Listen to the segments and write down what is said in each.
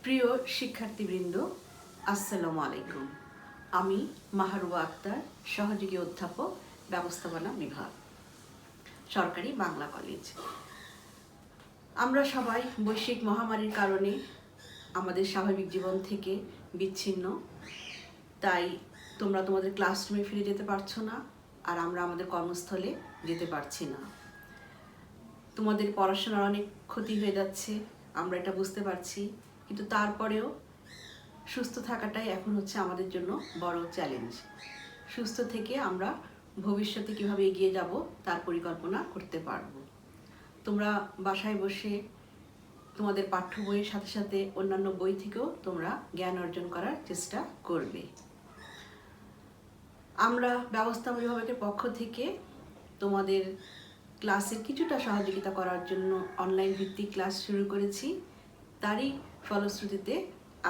প্রিয় শিক্ষার্থীবৃন্দ, আসসালামু আলাইকুম। আমি মাহরুবা আক্তার, সহযোগী অধ্যাপক, ব্যবস্থাপনা বিভাগ, সরকারি বাংলা কলেজ। আমরা সবাই বৈশ্বিক মহামারীর কারণে আমাদের স্বাভাবিক জীবন থেকে বিচ্ছিন্ন, তাই তোমরা তোমাদের ক্লাসরুমে ফিরে যেতে পারছো না, আর আমরা আমাদের কর্মস্থলে যেতে পারছি না। তোমাদের পড়াশোনার অনেক ক্ষতি হয়ে যাচ্ছে, আমরা এটা বুঝতে পারছি, কিন্তু তারপরেও সুস্থ থাকাটাই এখন হচ্ছে আমাদের জন্য বড় চ্যালেঞ্জ। সুস্থ থেকে আমরা ভবিষ্যতে কীভাবে এগিয়ে যাব তার পরিকল্পনা করতে পারবো। তোমরা বাসায় বসে তোমাদের পাঠ্য বইয়ের সাথে সাথে অন্যান্য বই থেকেও তোমরা জ্ঞান অর্জন করার চেষ্টা করবে। আমরা ব্যবস্থাপনা বিভাগের পক্ষ থেকে তোমাদের ক্লাসের কিছুটা সহযোগিতা করার জন্য অনলাইন ভিত্তিক ক্লাস শুরু করেছি। তারই ফলশ্রুতিতে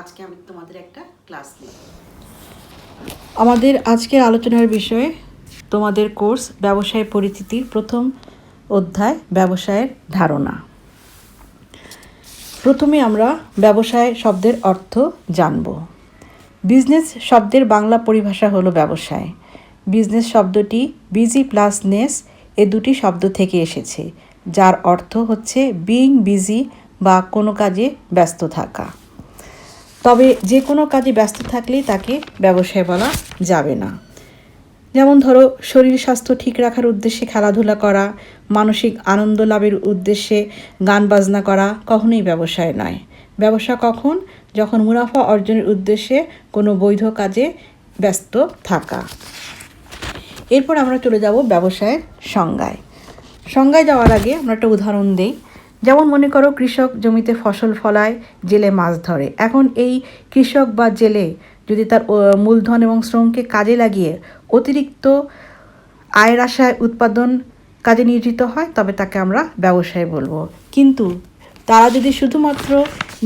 আজকে আমি তোমাদের একটা ক্লাস নিই। আমাদের আজকের আলোচনার বিষয় তোমাদের কোর্স ব্যবসায় পরিচিতির প্রথম অধ্যায়, ব্যবসায়ের ধারণা। প্রথমে আমরা ব্যবসায় শব্দের অর্থ জানব। বিজনেস শব্দের বাংলা পরিভাষা হলো ব্যবসায়। বিজনেস শব্দটি বিজি প্লাস নেস এ দুটি শব্দ থেকে এসেছে, যার অর্থ হচ্ছে বিইং বিজি বা কোনো কাজে ব্যস্ত থাকা। তবে যে কোনো কাজে ব্যস্ত থাকলেই তাকে ব্যবসায় বলা যাবে না। যেমন ধরো, শরীর স্বাস্থ্য ঠিক রাখার উদ্দেশ্যে খেলাধুলা করা, মানসিক আনন্দ লাভের উদ্দেশ্যে গান বাজনা করা কখনোই ব্যবসায় নয়। ব্যবসা কখন? যখন মুনাফা অর্জনের উদ্দেশ্যে কোনো বৈধ কাজে ব্যস্ত থাকা। এরপর আমরা চলে যাব ব্যবসায়ের সংজ্ঞায়। সংজ্ঞায় যাওয়ার আগে আমরা একটা উদাহরণ দিই। যেমন মনে করো, কৃষক জমিতে ফসল ফলায়, জেলে মাছ ধরে। এখন এই কৃষক বা জেলে যদি তার মূলধন এবং শ্রমকে কাজে লাগিয়ে অতিরিক্ত আয়ের আশায় উৎপাদন কাজে নিয়োজিত হয়, তবে তাকে আমরা ব্যবসায় বলবো। কিন্তু তারা যদি শুধুমাত্র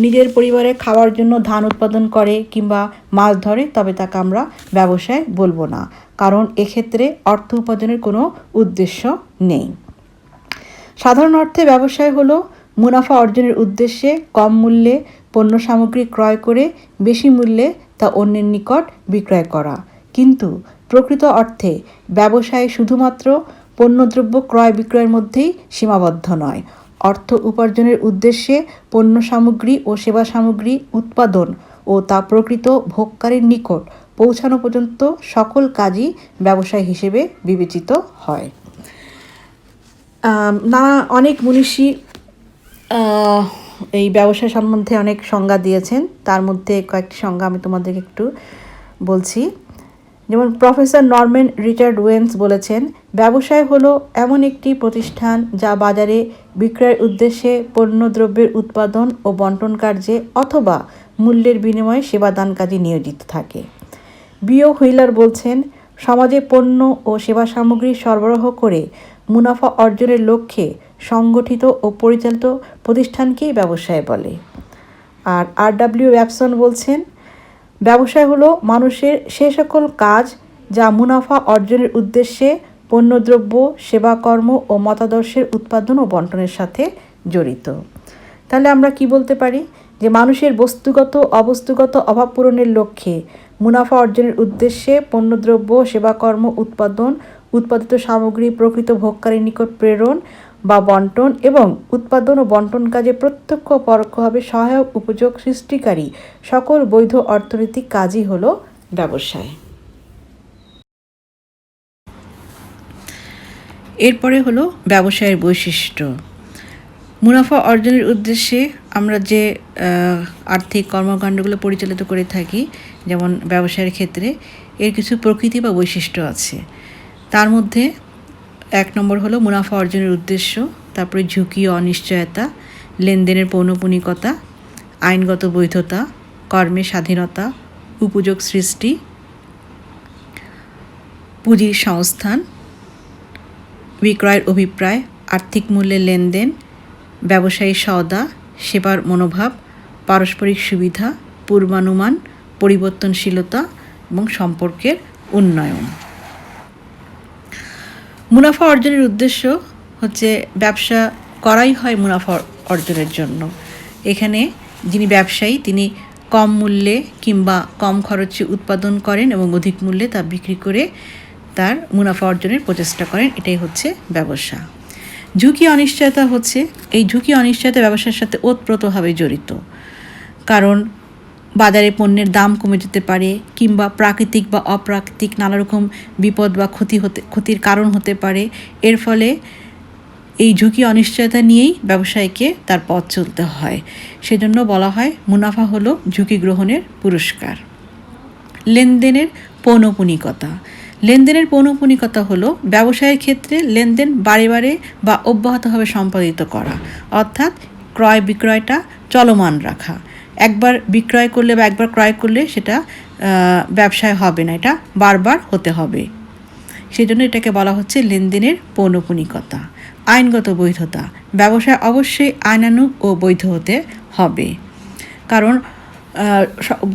নিজের পরিবারের খাওয়ার জন্য ধান উৎপাদন করে কিংবা মাছ ধরে, তবে তাকে আমরা ব্যবসায় বলবো না, কারণ এক্ষেত্রে অর্থ উপার্জনের কোনো উদ্দেশ্য নেই। সাধারণ অর্থে ব্যবসায় হলো মুনাফা অর্জনের উদ্দেশ্যে কম মূল্যে পণ্য সামগ্রী ক্রয় করে বেশি মূল্যে তা অন্যের নিকট বিক্রয় করা। কিন্তু প্রকৃত অর্থে ব্যবসায় শুধুমাত্র পণ্যদ্রব্য ক্রয় বিক্রয়ের মধ্যেই সীমাবদ্ধ নয়। অর্থ উপার্জনের উদ্দেশ্যে পণ্য সামগ্রী ও সেবা সামগ্রী উৎপাদন ও তা প্রকৃত ভোগকারীর নিকট পৌঁছানো পর্যন্ত সকল কাজই ব্যবসায় হিসেবে বিবেচিত হয়। অনেক মনীষী এই ব্যবসা সম্বন্ধে অনেক সংজ্ঞা দিয়েছেন। তার মধ্যে কয়েকটি সংজ্ঞা আমি তোমাদেরকে একটু বলছি। যেমন প্রফেসর নরম্যান রিচার্ড ওয়েন্স বলেছেন, ব্যবসায় হলো এমন একটি প্রতিষ্ঠান যা বাজারে বিক্রয়ের উদ্দেশ্যে পণ্যদ্রব্যের উৎপাদন ও বন্টন কার্যে অথবা মূল্যের বিনিময়ে সেবাদান কাজে নিয়োজিত থাকে। বিও হুইলার বলছেন, সমাজে পণ্য ও সেবা সামগ্রী সরবরাহ করে মুনাফা অর্জনের লক্ষ্যে সংগঠিত ও পরিচালিত প্রতিষ্ঠানকেই ব্যবসায় বলে। আর আর.ডব্লিউ. ওয়াটসন বলছেন, ব্যবসায় হলো মানুষের সে সকল কাজ যা মুনাফা অর্জনের উদ্দেশ্যে পণ্যদ্রব্য, সেবাকর্ম ও মতাদর্শের উৎপাদন ও বন্টনের সাথে জড়িত। তাহলে আমরা কি বলতে পারি? যে মানুষের বস্তুগত অবস্তুগত অভাব পূরণের লক্ষ্যে মুনাফা অর্জনের উদ্দেশ্যে পণ্যদ্রব্য, সেবাকর্ম উৎপাদিত সামগ্রী প্রকৃত ভোগকারীর নিকট প্রেরণ বা বন্টন এবং উৎপাদন ও বন্টন কাজে প্রত্যক্ষ ও পরোক্ষভাবে সহায়ক উপযোগ সৃষ্টিকারী সকল বৈধ অর্থনৈতিক কাজই হলো ব্যবসায়। এরপরে হলো ব্যবসায়ের বৈশিষ্ট্য। মুনাফা অর্জনের উদ্দেশ্যে আমরা যে আর্থিক কর্মকাণ্ডগুলো পরিচালিত করে থাকি, যেমন ব্যবসায়ের ক্ষেত্রে এর কিছু প্রকৃতি বা বৈশিষ্ট্য আছে। তার মধ্যে 1 নম্বর হলো মুনাফা অর্জনের উদ্দেশ্য, তারপরে ঝুঁকি ও অনিশ্চয়তা, লেনদেনের পৌনঃপুনিকতা, আইনগত বৈধতা, কর্মের স্বাধীনতা, উপযোগ সৃষ্টি, পুঁজির সংস্থান, বিক্রয়ের অভিপ্রায়, আর্থিক মূল্যের লেনদেন, ব্যবসায়ী সওদা, সেবার মনোভাব, পারস্পরিক সুবিধা, পূর্বানুমান, পরিবর্তনশীলতা এবং সম্পর্কের উন্নয়ন। মুনাফা অর্জনের উদ্দেশ্য হচ্ছে ব্যবসা করাই হয় মুনাফা অর্জনের জন্য। এখানে যিনি ব্যবসায়ী তিনি কম মূল্যে কিংবা কম খরচে উৎপাদন করেন এবং অধিক মূল্যে তা বিক্রি করে তার মুনাফা অর্জনের প্রচেষ্টা করেন, এটাই হচ্ছে ব্যবসা। ঝুঁকি অনিশ্চয়তা হচ্ছে, এই ঝুঁকি অনিশ্চয়তা ব্যবসার সাথে ওতপ্রোতভাবে জড়িত। কারণ বাজারে পণ্যের দাম কমে যেতে পারে কিংবা প্রাকৃতিক বা অপ্রাকৃতিক নানা রকম বিপদ বা ক্ষতির কারণ হতে পারে। এর ফলে এই ঝুঁকি অনিশ্চয়তা নিয়েই ব্যবসায়ীকে তার পথ চলতে হয়। সেজন্য বলা হয় মুনাফা হলো ঝুঁকি গ্রহণের পুরস্কার। লেনদেনের পৌনঃপুনিকতা। লেনদেনের পৌনঃপুনিকতা হলো ব্যবসায়ের ক্ষেত্রে লেনদেন বারে বারে বা অব্যাহতভাবে সম্পাদিত করা, অর্থাৎ ক্রয় বিক্রয়টা চলমান রাখা। একবার বিক্রয় করলে বা একবার ক্রয় করলে সেটা ব্যবসায় হবে না, এটা বারবার হতে হবে। সেজন্য এটাকে বলা হচ্ছে লেনদেনের পৌনঃপুনিকতা। আইনগত বৈধতা। ব্যবসায় অবশ্যই আইনানুগ ও বৈধ হতে হবে। কারণ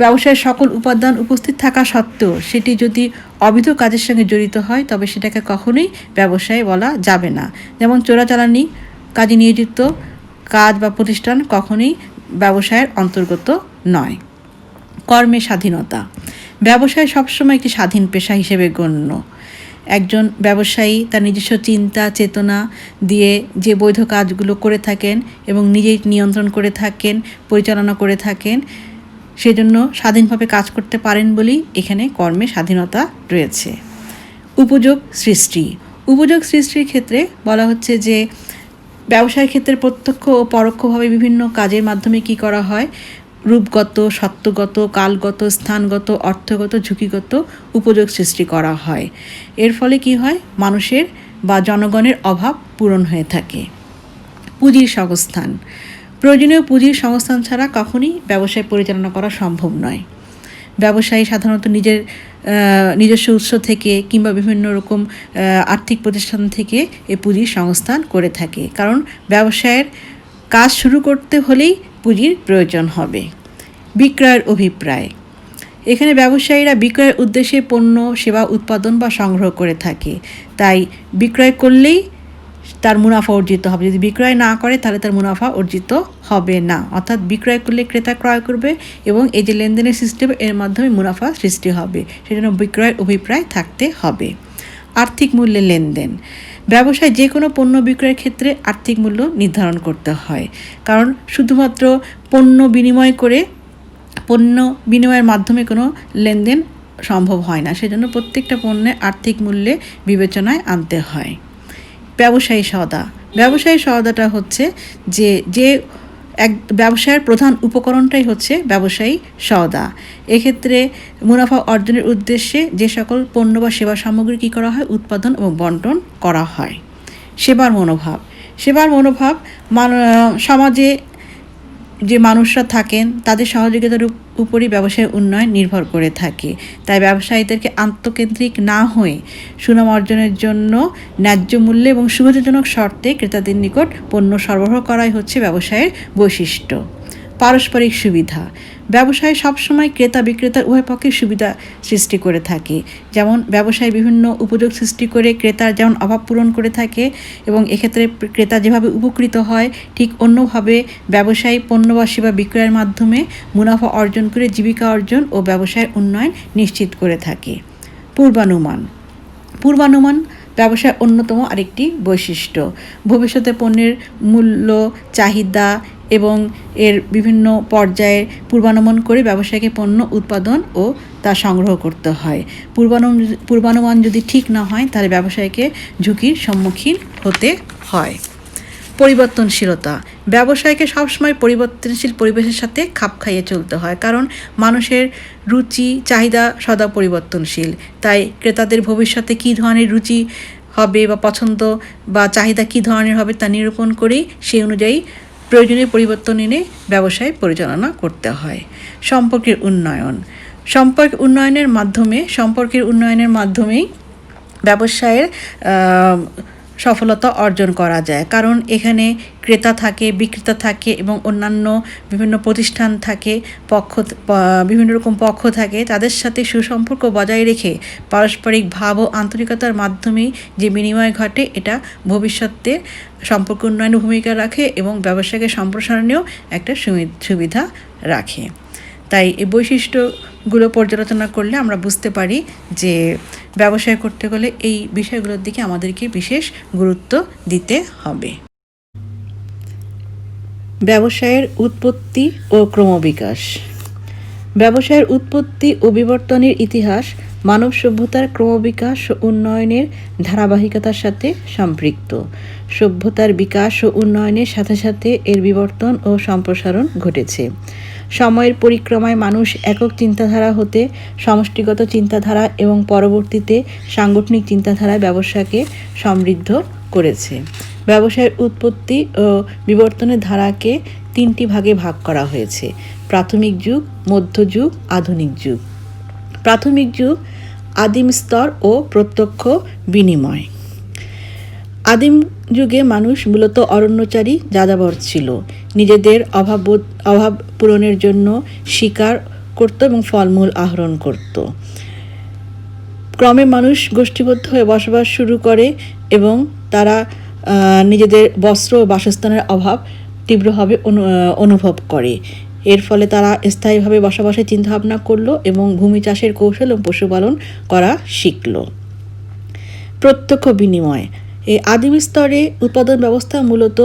ব্যবসায়ের সকল উপাদান উপস্থিত থাকা সত্ত্বেও সেটি যদি অবৈধ কাজের সঙ্গে জড়িত হয় তবে সেটাকে কখনোই ব্যবসায় বলা যাবে না। যেমন চোরাচালানি কাজে নিয়োজিত কাজ বা প্রতিষ্ঠান কখনোই ব্যবসায়ের অন্তর্গত নয়। কর্মের স্বাধীনতা। ব্যবসায় সবসময় একটি স্বাধীন পেশা হিসেবে গণ্য। একজন ব্যবসায়ী তার নিজস্ব চিন্তা চেতনা দিয়ে যে বৈধ কাজগুলো করে থাকেন এবং নিজেই নিয়ন্ত্রণ করে থাকেন, পরিচালনা করে থাকেন, সেজন্য স্বাধীনভাবে কাজ করতে পারেন বলেই এখানে কর্মের স্বাধীনতা রয়েছে। উপযোগ সৃষ্টি। উপযোগ সৃষ্টির ক্ষেত্রে বলা হচ্ছে যে ব্যবসায়ের ক্ষেত্রে প্রত্যক্ষ ও পরোক্ষভাবে বিভিন্ন কাজের মাধ্যমে কি করা হয়, রূপগত, সত্যগত, কালগত, স্থানগত, অর্থগত, ঝুঁকিগত উপযোগ সৃষ্টি করা হয়। এর ফলে কি হয়, মানুষের বা জনগণের অভাব পূরণ হয়ে থাকে। পুঁজির সংস্থান। প্রয়োজনীয় পুঁজির সংস্থান ছাড়া কখনই ব্যবসায় পরিচালনা করা সম্ভব নয়। ব্যবসায়ী সাধারণত নিজস্ব উৎস থেকে কিংবা বিভিন্ন রকম আর্থিক প্রতিষ্ঠান থেকে এই পুঁজির সংস্থান করে থাকে। কারণ ব্যবসায়ের কাজ শুরু করতে হলেই পুঁজির প্রয়োজন হবে। বিক্রয়ের অভিপ্রায়। এখানে ব্যবসায়ীরা বিক্রয়ের উদ্দেশ্যে পণ্য সেবা উৎপাদন বা সংগ্রহ করে থাকে, তাই বিক্রয় করলেই তার মুনাফা অর্জিত হবে। যদি বিক্রয় না করে তাহলে তার মুনাফা অর্জিত হবে না। অর্থাৎ বিক্রয় করলে ক্রেতা ক্রয় করবে এবং এই যে লেনদেনের সিস্টেম, এর মাধ্যমে মুনাফা সৃষ্টি হবে। সেজন্য বিক্রয়ের অভিপ্রায় থাকতে হবে। আর্থিক মূল্যে লেনদেন। ব্যবসায় যে কোনো পণ্য বিক্রয়ের ক্ষেত্রে আর্থিক মূল্য নির্ধারণ করতে হয়। কারণ শুধুমাত্র পণ্য বিনিময়ের মাধ্যমে কোনো লেনদেন সম্ভব হয় না। সেজন্য প্রত্যেকটা পণ্যের আর্থিক মূল্যে বিবেচনায় আনতে হয়। ব্যবসায়ী সওদা। ব্যবসায়ী সওদাটা হচ্ছে যে এক ব্যবসায়ের প্রধান উপকরণটাই হচ্ছে ব্যবসায়ী সওদা। এক্ষেত্রে মুনাফা অর্জনের উদ্দেশ্যে যে সকল পণ্য বা সেবা সামগ্রী কী করা হয়, উৎপাদন এবং বন্টন করা হয়। সেবার মনোভাব। সেবার মনোভাব সমাজে যে মানুষরা থাকেন তাদের সহযোগিতার উপরই ব্যবসায়ের উন্নয়ন নির্ভর করে থাকে। তাই ব্যবসায়ীদেরকে আত্মকেন্দ্রিক না হয়ে সুনাম অর্জনের জন্য ন্যায্য মূল্যে এবং সুবিধাজনক শর্তে ক্রেতাদের নিকট পণ্য সরবরাহ করাই হচ্ছে ব্যবসায়ের বৈশিষ্ট্য। পারস্পরিক সুবিধা। ব্যবসায় সবসময় ক্রেতা বিক্রেতার উভয় পক্ষে সুবিধা সৃষ্টি করে থাকে। যেমন ব্যবসায় বিভিন্ন উপযোগ সৃষ্টি করে ক্রেতার যেমন অভাব পূরণ করে থাকে এবং এক্ষেত্রে ক্রেতা যেভাবে উপকৃত হয়, ঠিক অন্যভাবে ব্যবসায়ী পণ্য বা সেবা বিক্রয়ের মাধ্যমে মুনাফা অর্জন করে জীবিকা অর্জন ও ব্যবসায়ের উন্নয়ন নিশ্চিত করে থাকে। পূর্বানুমান ব্যবসায়ের অন্যতম আরেকটি বৈশিষ্ট্য। ভবিষ্যতে পণ্যের মূল্য, চাহিদা এবং এর বিভিন্ন পর্যায়ে পূর্বানুমান করে ব্যবসায়ীকে পণ্য উৎপাদন ও তা সংগ্রহ করতে হয়। পূর্বানুমান যদি ঠিক না হয় তাহলে ব্যবসায়ীকে ঝুঁকির সম্মুখীন হতে হয়। পরিবর্তনশীলতা। ব্যবসায়ীকে সবসময় পরিবর্তনশীল পরিবেশের সাথে খাপ খাইয়ে চলতে হয়। কারণ মানুষের রুচি চাহিদা সদা পরিবর্তনশীল। তাই ক্রেতাদের ভবিষ্যতে কী ধরনের রুচি হবে বা পছন্দ বা চাহিদা কী ধরনের হবে তা নিরূপণ করেই সেই অনুযায়ী প্রয়োজনীয় পরিবর্তন এনে ব্যবসায় পরিচালনা করতে হয়। সম্পর্কের উন্নয়নের মাধ্যমেই ব্যবসায়ের সফলতা অর্জন করা যায়, কারণ এখানে ক্রেতা থাকে, বিক্রেতা থাকে এবং অন্যান্য বিভিন্ন প্রতিষ্ঠান থাকে, বিভিন্ন রকম পক্ষ থাকে। তাদের সাথে সুসম্পর্ক বজায় রেখে পারস্পরিক ভাব ও আন্তরিকতার মাধ্যমে যে বিনিময় ঘটে, এটা ভবিষ্যতে সম্পর্ক উন্নয়নে ভূমিকা রাখে এবং ব্যবসাকে সম্প্রসারণেও একটা সুবিধা রাখে। তাই এই বৈশিষ্ট্যগুলো পর্যালোচনা করলে আমরা বুঝতে পারি যে ব্যবসায় করতে গেলে এই বিষয়গুলোর দিকে আমাদেরকে বিশেষ গুরুত্ব দিতে হবে। ব্যবসায়ের উৎপত্তি ও ক্রমবিকাশ। ব্যবসায়ের উৎপত্তি ও বিবর্তনের ইতিহাস মানব সভ্যতার ক্রমবিকাশ ও উন্নয়নের ধারাবাহিকতার সাথে সম্পৃক্ত। সভ্যতার বিকাশ ও উন্নয়নের সাথে সাথে এর বিবর্তন ও সম্প্রসারণ ঘটেছে। সময়ের পরিক্রমায় মানুষ একক চিন্তাধারা হতে সমষ্টিগত চিন্তাধারা এবং পরবর্তীতে সাংগঠনিক চিন্তাধারায় ব্যবসাকে সমৃদ্ধ করেছে। ব্যবসায়ের উৎপত্তি ও বিবর্তনের ধারাকে 3টি ভাগে ভাগ করা হয়েছে: প্রাথমিক যুগ, মধ্যযুগ, আধুনিক যুগ। প্রাথমিক যুগ আদিম স্তর ও প্রত্যক্ষ বিনিময়। আদিম যুগে মানুষ মূলত অরণ্যচারী যাযাবর ছিল। নিজেদের অভাব পূরণের জন্য শিকার করত এবং ফলমূল আহরণ করত। ক্রমে মানুষ গোষ্ঠীবদ্ধ হয়ে বসবাস শুরু করে এবং তারা নিজেদের বস্ত্র ও বাসস্থানের অভাব তীব্রভাবে অনুভব করে। এর ফলে তারা স্থায়ীভাবে বসবাসের চিন্তাভাবনা করলো এবং ভূমি চাষের কৌশল ও পশুপালন করা শিখল। প্রত্যক্ষ বিনিময়। এই আদিম স্তরে উৎপাদন ব্যবস্থা মূলত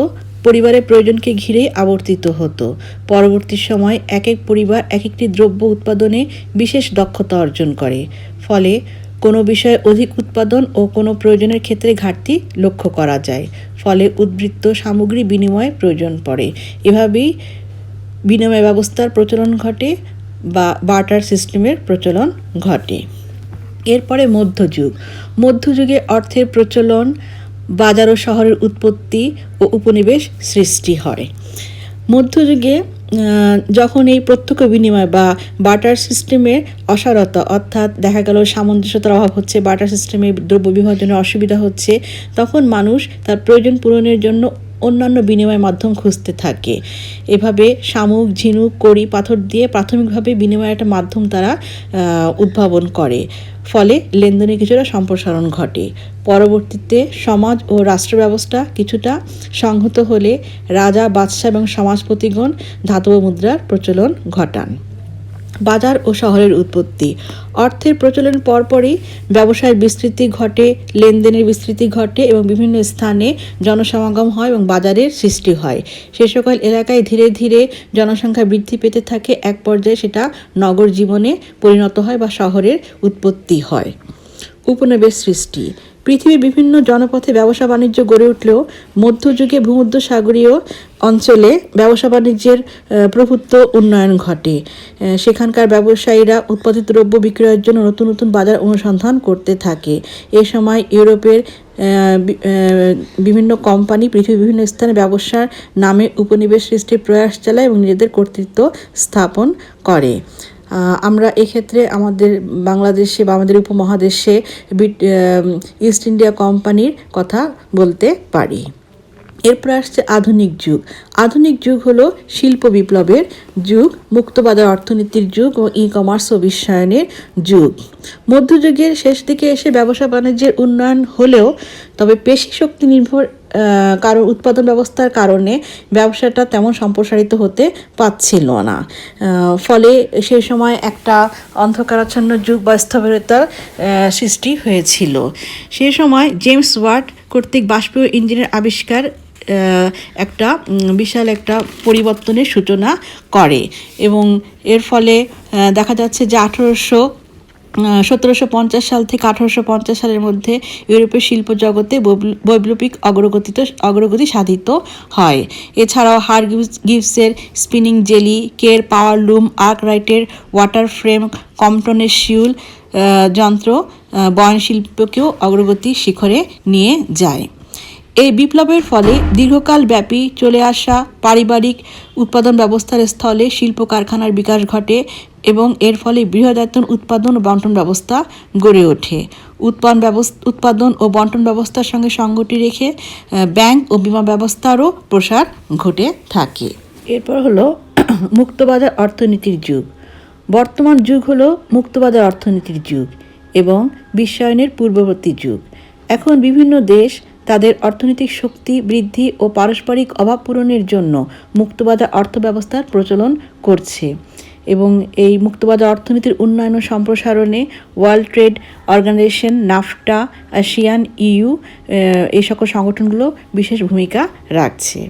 পরিবারের প্রয়োজনকে ঘিরেই আবর্তিত হতো। পরবর্তী সময় এক এক পরিবার এক একটি দ্রব্য উৎপাদনে বিশেষ দক্ষতা অর্জন করে। ফলে কোনো বিষয়ে অধিক উৎপাদন ও কোনো প্রয়োজনের ক্ষেত্রে ঘাটতি লক্ষ্য করা যায়। ফলে উদ্বৃত্ত সামগ্রী বিনিময়ে প্রয়োজন পড়ে। এভাবেই বিনিময় ব্যবস্থার প্রচলন ঘটে বা বার্টার সিস্টেমের প্রচলন ঘটে। এরপরে মধ্যযুগ। মধ্যযুগে অর্থের প্রচলন, বাজার ও শহরের উৎপত্তি ও উপনিবেশ সৃষ্টি হয়। মধ্যযুগে যখন এই প্রত্যক্ষ বিনিময় বা বার্টার সিস্টেমের অসারতা, অর্থাৎ দেখা গেল সামঞ্জস্যতার অভাব হচ্ছে, বার্টার সিস্টেমে দ্রব্য বিভাজনের অসুবিধা হচ্ছে, তখন মানুষ তার প্রয়োজন পূরণের জন্য অন্যান্য বিনিময় মাধ্যম খুঁজতে থাকে। এভাবে শামুক, ঝিনুক, কড়ি, পাথর দিয়ে প্রাথমিকভাবে বিনিময়ের একটা মাধ্যম তারা উদ্ভাবন করে। ফলে লেনদেনে কিছুটা সম্প্রসারণ ঘটে। পরবর্তীতে সমাজ ও রাষ্ট্র ব্যবস্থা কিছুটা সংহত হলে রাজা, বাদশাহ এবং সমাজপতিগণ ধাতব মুদ্রার প্রচলন ঘটান। বাজার ও শহরের উৎপত্তি। অর্থের প্রচলনের পরপরই ব্যবসায়ের বিস্তৃতি ঘটে, লেনদেনের বিস্তৃতি ঘটে এবং বিভিন্ন স্থানে জনসমাগম হয় এবং বাজারের সৃষ্টি হয়। সে সকল এলাকায় ধীরে ধীরে জনসংখ্যা বৃদ্ধি পেতে থাকে। এক পর্যায়ে সেটা নগর জীবনে পরিণত হয় বা শহরের উৎপত্তি হয়। উপনিবেশ সৃষ্টি। পৃথিবীর বিভিন্ন জনপথে ব্যবসা বাণিজ্য গড়ে উঠলেও মধ্যযুগে ভূমধ্যসাগরীয় অঞ্চলে ব্যবসা বাণিজ্যের প্রভুত্ব উন্নয়ন ঘটে। সেখানকার ব্যবসায়ীরা উৎপাদিত দ্রব্য বিক্রয়ের জন্য নতুন নতুন বাজার অনুসন্ধান করতে থাকে। এ সময় ইউরোপের বিভিন্ন কোম্পানি পৃথিবীর বিভিন্ন স্থানে ব্যবসার নামে উপনিবেশ সৃষ্টির প্রয়াস চালায় এবং নিজেদের কর্তৃত্ব স্থাপন করে। আমরা এক্ষেত্রে আমাদের বাংলাদেশে বা আমাদের উপমহাদেশে ইস্ট ইন্ডিয়া কোম্পানির কথা বলতে পারি। এরপর আসছে আধুনিক যুগ। আধুনিক যুগ হলো শিল্প বিপ্লবের যুগ, মুক্তবাজার অর্থনীতির যুগ ও ই কমার্স ও বিশ্বায়নের যুগ। মধ্যযুগের শেষ দিকে এসে ব্যবসা বাণিজ্যের উন্নয়ন হলেও তবে পেশি শক্তি নির্ভর কারণ উৎপাদন ব্যবস্থার কারণে ব্যবসাটা তেমন সম্প্রসারিত হতে পারছিল না। ফলে সেই সময় একটা অন্ধকারাচ্ছন্ন যুগ বা স্থবিরতার সৃষ্টি হয়েছিল। সেই সময় জেমস ওয়াট কর্তৃক বাষ্পীয় ইঞ্জিনের আবিষ্কার একটা বিশাল একটা পরিবর্তনের সূচনা করে এবং এর ফলে দেখা যাচ্ছে যে 1750 সাল থেকে 1850 সালের মধ্যে ইউরোপের শিল্প জগতে বৈপ্লবিক অগ্রগতি সাধিত হয়। এছাড়াও হারগিভসের স্পিনিং জেলি, কের পাওয়ার লুম, আর্করাইটের ওয়াটার ফ্রেম, কম্পটনের শিউল যন্ত্র বয়নশিল্পকেও অগ্রগতি শিখরে নিয়ে যায়। এই বিপ্লবের ফলে দীর্ঘকাল ব্যাপী চলে আসা পারিবারিক উৎপাদন ব্যবস্থার স্থলে শিল্প কারখানার বিকাশ ঘটে এবং এর ফলে বৃহদায়তন উৎপাদন ও বন্টন ব্যবস্থা গড়ে ওঠে। উৎপাদন ও বন্টন ব্যবস্থার সঙ্গে সঙ্গতি রেখে ব্যাংক ও বীমা ব্যবস্থারও প্রসার ঘটে থাকে। এরপর হলো মুক্তবাজার অর্থনীতির যুগ। বর্তমান যুগ হলো মুক্তবাজার অর্থনীতির যুগ এবং বিশ্বায়নের পূর্ববর্তী যুগ। এখন বিভিন্ন দেশ তাদের অর্থনৈতিক শক্তি বৃদ্ধি ও পারস্পরিক অভাব পূরণের জন্য মুক্তবাজার অর্থব্যবস্থার প্রচলন করছে এবং এই মুক্তবাজার অর্থনীতির উন্নয়ন ও সম্প্রসারণে world trade organization, NAFTA, ASEAN, EU এই সকল সংগঠনগুলো বিশেষ ভূমিকা রাখছে।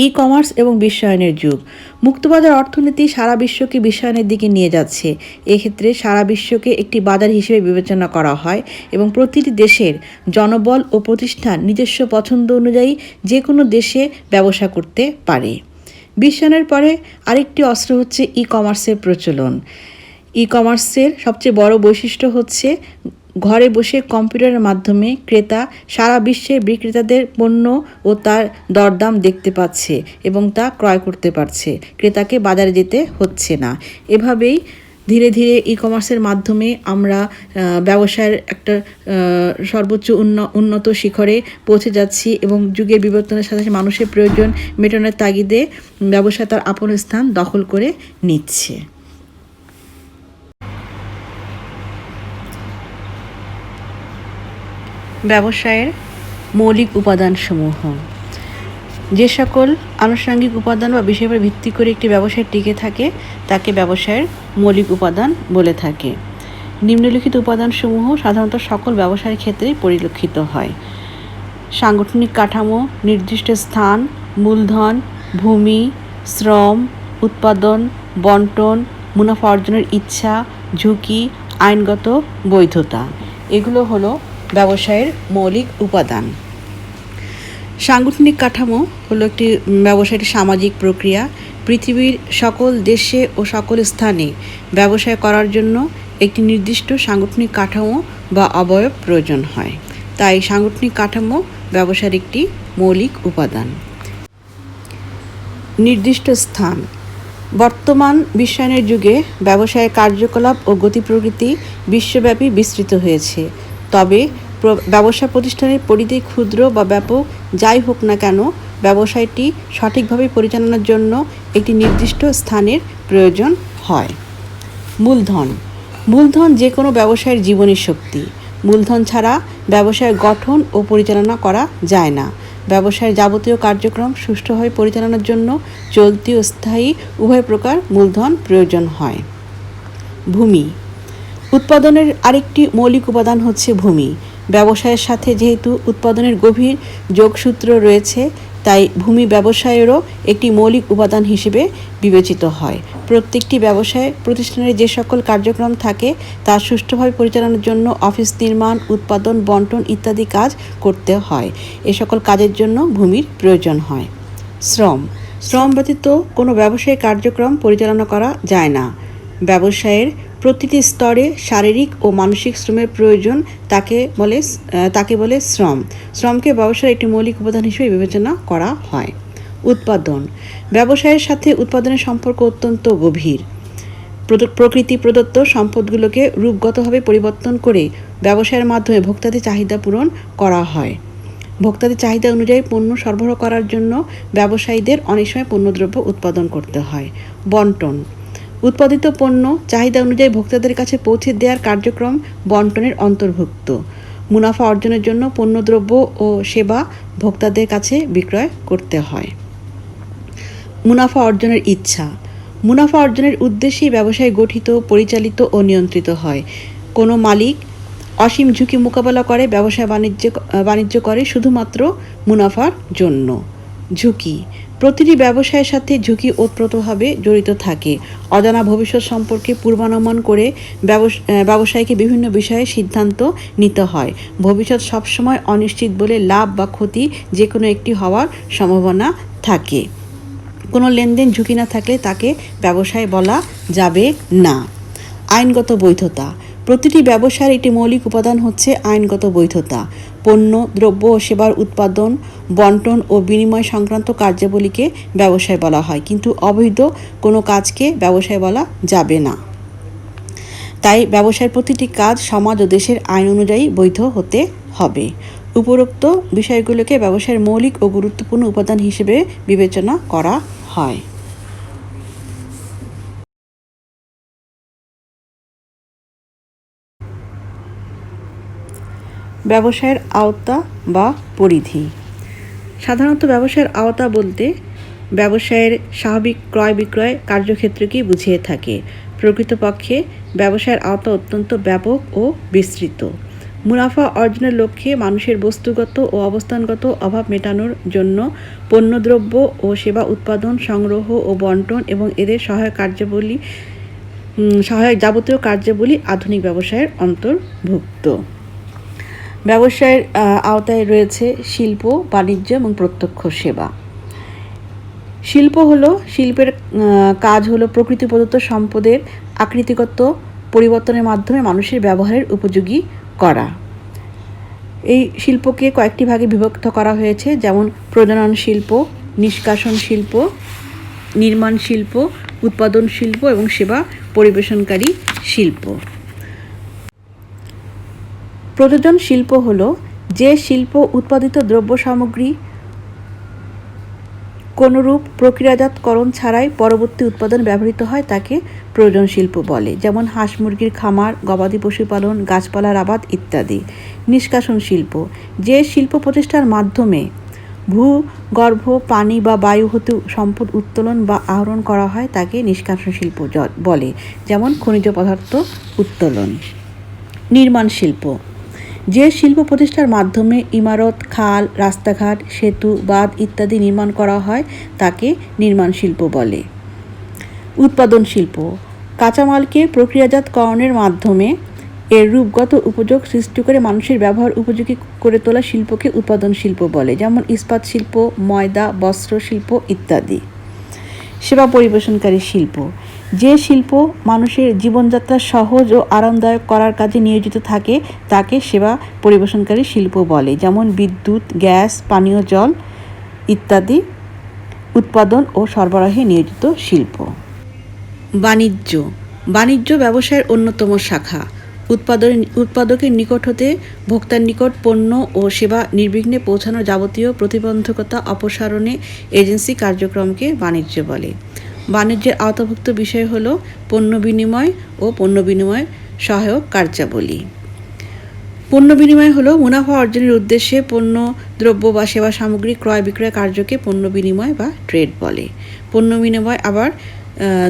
ই কমার্স এবং বিশ্বায়নের যুগ। মুক্তবাজার অর্থনীতি সারা বিশ্বকে বিশ্বায়নের দিকে নিয়ে যাচ্ছে। এক্ষেত্রে সারা বিশ্বকে একটি বাজার হিসেবে বিবেচনা করা হয় এবং প্রতিটি দেশের জনবল ও প্রতিষ্ঠান নিজস্ব পছন্দ অনুযায়ী যে কোনো দেশে ব্যবসা করতে পারে। বিশ্বায়নের পরে আরেকটি অস্ত্র হচ্ছে ই কমার্সের প্রচলন। ই কমার্সের সবচেয়ে বড় বৈশিষ্ট্য হচ্ছে ঘরে বসে কম্পিউটারের মাধ্যমে ক্রেতা সারা বিশ্বে বিক্রেতাদের পণ্য ও তার দরদাম দেখতে পাচ্ছে এবং তা ক্রয় করতে পারছে। ক্রেতাকে বাজারে যেতে হচ্ছে না। এভাবেই ধীরে ধীরে ই কমার্সের মাধ্যমে আমরা ব্যবসায়ের একটা সর্বোচ্চ উন্নত শিখরে পৌঁছে যাচ্ছি এবং যুগের বিবর্তনের সাথে সাথে মানুষের প্রয়োজন মেটানোর তাগিদে ব্যবসা তার আপন স্থান দখল করে নিচ্ছে। ব্যবসায়ের মৌলিক উপাদানসমূহ। যে সকল আনুষঙ্গিক উপাদান বা বিষয়ের উপর ভিত্তি করে একটি ব্যবসায় টিকে থাকে তাকে ব্যবসায়ের মৌলিক উপাদান বলে থাকে। নিম্নলিখিত উপাদানসমূহ সাধারণত সকল ব্যবসায়ের ক্ষেত্রে পরিলক্ষিত হয়: সাংগঠনিক কাঠামো, নির্দিষ্ট স্থান, মূলধন, ভূমি, শ্রম, উৎপাদন, বন্টন, মুনাফা অর্জনের ইচ্ছা, ঝুঁকি, আইনগত বৈধতা। এগুলো হলো ব্যবসায়ের মৌলিক উপাদান। সাংগঠনিক কাঠামো হলো একটি ব্যবসায়ের সামাজিক প্রক্রিয়া। পৃথিবীর সকল দেশে ও সকল স্থানে ব্যবসায় করার জন্য একটি নির্দিষ্ট সাংগঠনিক কাঠামো বা অবয়ব প্রয়োজন হয়। তাই সাংগঠনিক কাঠামো ব্যবসায়ের একটি মৌলিক উপাদান। নির্দিষ্ট স্থান। বর্তমান বিশ্বায়নের যুগে ব্যবসায়ের কার্যকলাপ ও গতি প্রকৃতি বিশ্বব্যাপী বিস্তৃত হয়েছে। তবে ব্যবসা প্রতিষ্ঠানের পরিধি ক্ষুদ্র বা ব্যাপক যাই হোক না কেন, ব্যবসায়টি সঠিকভাবে পরিচালনার জন্য একটি নির্দিষ্ট স্থানের প্রয়োজন হয়। মূলধন। মূলধন যে কোনো ব্যবসায়ের জীবনী শক্তি। মূলধন ছাড়া ব্যবসায়ের গঠন ও পরিচালনা করা যায় না। ব্যবসায়ের যাবতীয় কার্যক্রম সুষ্ঠুভাবে পরিচালনার জন্য চলতি ও স্থায়ী উভয় প্রকার মূলধন প্রয়োজন হয়। ভূমি। উৎপাদনের আরেকটি মৌলিক উপাদান হচ্ছে ভূমি। ব্যবসায়ের সাথে যেহেতু উৎপাদনের গভীর যোগসূত্র রয়েছে, তাই ভূমি ব্যবসায়েরও একটি মৌলিক উপাদান হিসেবে বিবেচিত হয়। প্রত্যেকটি ব্যবসায় প্রতিষ্ঠানের যে সকল কার্যক্রম থাকে তা সুষ্ঠুভাবে পরিচালনার জন্য অফিস নির্মাণ, উৎপাদন, বন্টন ইত্যাদি কাজ করতে হয়। এ সকল কাজের জন্য ভূমির প্রয়োজন হয়। শ্রম। শ্রম ব্যতীত কোনো ব্যবসায়িক কার্যক্রম পরিচালনা করা যায় না। ব্যবসায়ের প্রতিটি স্তরে শারীরিক ও মানসিক শ্রমের প্রয়োজন, তাকে বলে শ্রম। শ্রমকে ব্যবসায়ের একটি মৌলিক উপাদান হিসেবে বিবেচনা করা হয়। উৎপাদন। ব্যবসায়ের সাথে উৎপাদনের সম্পর্ক অত্যন্ত গভীর। প্রকৃতি প্রদত্ত সম্পদগুলোকে রূপগতভাবে পরিবর্তন করে ব্যবসায়ের মাধ্যমে ভোক্তাদের চাহিদা পূরণ করা হয়। ভোক্তাদের চাহিদা অনুযায়ী পণ্য সরবরাহ করার জন্য ব্যবসায়ীদের অনেক সময় পণ্যদ্রব্য উৎপাদন করতে হয়। বন্টন। উৎপাদিত পণ্য চাহিদা অনুযায়ী ভোক্তাদের কাছে পৌঁছে দেওয়ার কার্যক্রম বন্টনের অন্তর্ভুক্ত। মুনাফা অর্জনের জন্য পণ্যদ্রব্য ও সেবা ভোক্তাদের কাছে বিক্রয় করতে হয়। মুনাফা অর্জনের ইচ্ছা। মুনাফা অর্জনের উদ্দেশ্যেই ব্যবসায় গঠিত, পরিচালিত ও নিয়ন্ত্রিত হয়। কোনো মালিক অসীম ঝুঁকি মোকাবেলা করে ব্যবসায় বাণিজ্য করে শুধুমাত্র মুনাফার জন্য। ঝুঁকি। প্রতিটি ব্যবসায়ের সাথে ঝুঁকি ওতপ্রোতভাবে জড়িত থাকে। অজানা ভবিষ্যৎ সম্পর্কে পূর্বানুমান করে ব্যবসায়ীকে বিভিন্ন বিষয়ে সিদ্ধান্ত নিতে হয়। ভবিষ্যৎ সবসময় অনিশ্চিত বলে লাভ বা ক্ষতি যে কোনো একটি হওয়ার সম্ভাবনা থাকে। কোনো লেনদেন ঝুঁকি না থাকলে তাকে ব্যবসায় বলা যাবে না। আইনগত বৈধতা। প্রতিটি ব্যবসার একটি মৌলিক উপাদান হচ্ছে আইনগত বৈধতা। পণ্য, দ্রব্য ও সেবার উৎপাদন, বন্টন ও বিনিময় সংক্রান্ত কার্যাবলীকে ব্যবসায় বলা হয়, কিন্তু অবৈধ কোনো কাজকে ব্যবসায় বলা যাবে না। তাই ব্যবসায়ের প্রতিটি কাজ সমাজ ও দেশের আইন অনুযায়ী বৈধ হতে হবে। উপরোক্ত বিষয়গুলোকে ব্যবসায়ের মৌলিক ও গুরুত্বপূর্ণ উপাদান হিসেবে বিবেচনা করা হয়। ব্যবসায়ের আওতা বা পরিধি। সাধারণত ব্যবসায়ের আওতা বলতে ব্যবসায়ের স্বাভাবিক ক্রয় বিক্রয় কার্যক্ষেত্রকেই বুঝিয়ে থাকে। প্রকৃতপক্ষে ব্যবসায়ের আওতা অত্যন্ত ব্যাপক ও বিস্তৃত। মুনাফা অর্জনের লক্ষ্যে মানুষের বস্তুগত ও অবস্থানগত অভাব মেটানোর জন্য পণ্যদ্রব্য ও সেবা উৎপাদন, সংগ্রহ ও বন্টন এবং এদের সহায়ক যাবতীয় কার্যাবলী আধুনিক ব্যবসায়ের অন্তর্ভুক্ত। ব্যবসায়ের আওতায় রয়েছে শিল্প, বাণিজ্য এবং প্রত্যক্ষ সেবা। শিল্প হলো, শিল্পের কাজ হলো প্রকৃতি প্রদত্ত সম্পদের আকৃতিগত পরিবর্তনের মাধ্যমে মানুষের ব্যবহারের উপযোগী করা। এই শিল্পকে কয়েকটি ভাগে বিভক্ত করা হয়েছে, যেমন প্রজনন শিল্প, নিষ্কাশন শিল্প, নির্মাণ শিল্প, উৎপাদন শিল্প এবং সেবা পরিবেশনকারী শিল্প। প্রযোজন শিল্প হলো যে শিল্প উৎপাদিত দ্রব্য সামগ্রী কোনরূপ প্রক্রিয়াজাতকরণ ছাড়াই পরবর্তী উৎপাদন ব্যবহৃত হয় তাকে প্রযোজন শিল্প বলে, যেমন হাঁস মুরগির খামার, গবাদি পশু পালন, গাছপালার আবাদ ইত্যাদি। নিষ্কাশন শিল্প যে শিল্প প্রতিষ্ঠার মাধ্যমে ভূগর্ভ, পানি বা বায়ু হতে সম্পদ উত্তোলন বা আহরণ করা হয় তাকে নিষ্কাশন শিল্প বলে, যেমন খনিজ পদার্থ উত্তোলন। নির্মাণ শিল্প যে শিল্প প্রতিষ্ঠার মাধ্যমে ইমারত, খাল, রাস্তাঘাট, সেতু, বাঁধ ইত্যাদি নির্মাণ করা হয় তাকে নির্মাণ শিল্প বলে। উৎপাদন শিল্প কাঁচামালকে প্রক্রিয়াজাতকরণের মাধ্যমে এর রূপগত উপযোগ সৃষ্টি করে মানুষের ব্যবহার উপযোগী করে তোলা শিল্পকে উৎপাদন শিল্প বলে, যেমন ইস্পাত শিল্প, ময়দা, বস্ত্র শিল্প ইত্যাদি। সেবা পরিবেশনকারী শিল্প যে শিল্প মানুষের জীবনযাত্রা সহজ ও আরামদায়ক করার কাজে নিয়োজিত থাকে তাকে সেবা পরিবেশনকারী শিল্প বলে, যেমন বিদ্যুৎ, গ্যাস, পানীয় জল ইত্যাদি উৎপাদন ও সরবরাহে নিয়োজিত শিল্প। বাণিজ্য বাণিজ্য ব্যবসায়ের অন্যতম শাখা। উৎপাদকের নিকট হতে ভোক্তার নিকট পণ্য ও সেবা নির্বিঘ্নে পৌঁছানোর যাবতীয় প্রতিবন্ধকতা অপসারণে এজেন্সি কার্যক্রমকে বাণিজ্য বলে। বাণিজ্যের আওতাভুক্ত বিষয় হল পণ্য বিনিময় ও পণ্য বিনিময় সহায়ক কার্যাবলী। পণ্য বিনিময় হলো মুনাফা অর্জনের উদ্দেশ্যে পণ্য, দ্রব্য বা সেবা সামগ্রী ক্রয় বিক্রয় কার্যকে পণ্য বিনিময় বা ট্রেড বলে। পণ্য বিনিময় আবার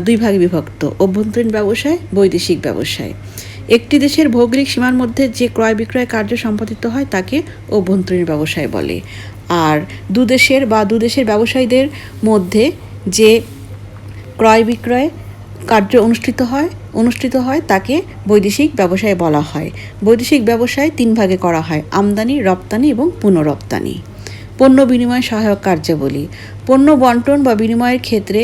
দুই ভাগে বিভক্ত: অভ্যন্তরীণ ব্যবসায়, বৈদেশিক ব্যবসায়। একটি দেশের ভৌগোলিক সীমার মধ্যে যে ক্রয় বিক্রয় কার্য সম্পাদিত হয় তাকে অভ্যন্তরীণ ব্যবসায় বলে। আর দুদেশের ব্যবসায়ীদের মধ্যে যে ক্রয় বিক্রয় কার্য অনুষ্ঠিত হয় তাকে বৈদেশিক ব্যবসায় বলা হয়। বৈদেশিক ব্যবসায় তিন ভাগে করা হয়: আমদানি, রপ্তানি এবং পুনঃরপ্তানি। পণ্য বিনিময় সহায়ক কার্যাবলী পণ্য বন্টন বা বিনিময়ের ক্ষেত্রে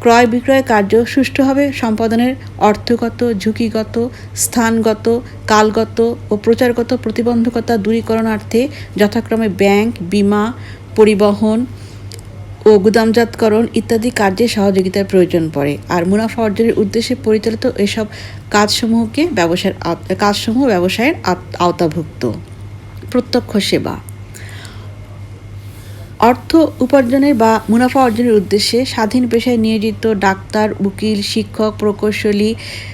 ক্রয় বিক্রয় কার্য সুষ্ঠুভাবে সম্পাদনের অর্থগত, ঝুঁকিগত, স্থানগত, কালগত ও প্রচারগত প্রতিবন্ধকতা দূরীকরণার্থে যথাক্রমে ব্যাংক, বীমা, পরিবহন ও গুদামজাতকরণ ইত্যাদি কার্যে সহযোগিতার প্রয়োজন পড়ে। আর মুনাফা অর্জনের উদ্দেশ্যে পরিচালিত এসব কাজসমূহ ব্যবসায়ের আওতাভুক্ত। প্রত্যক্ষ সেবা অর্থ উপার্জনের বা মুনাফা অর্জনের উদ্দেশ্যে স্বাধীন পেশায় নিয়োজিত ডাক্তার, উকিল, শিক্ষক, প্রকৌশলী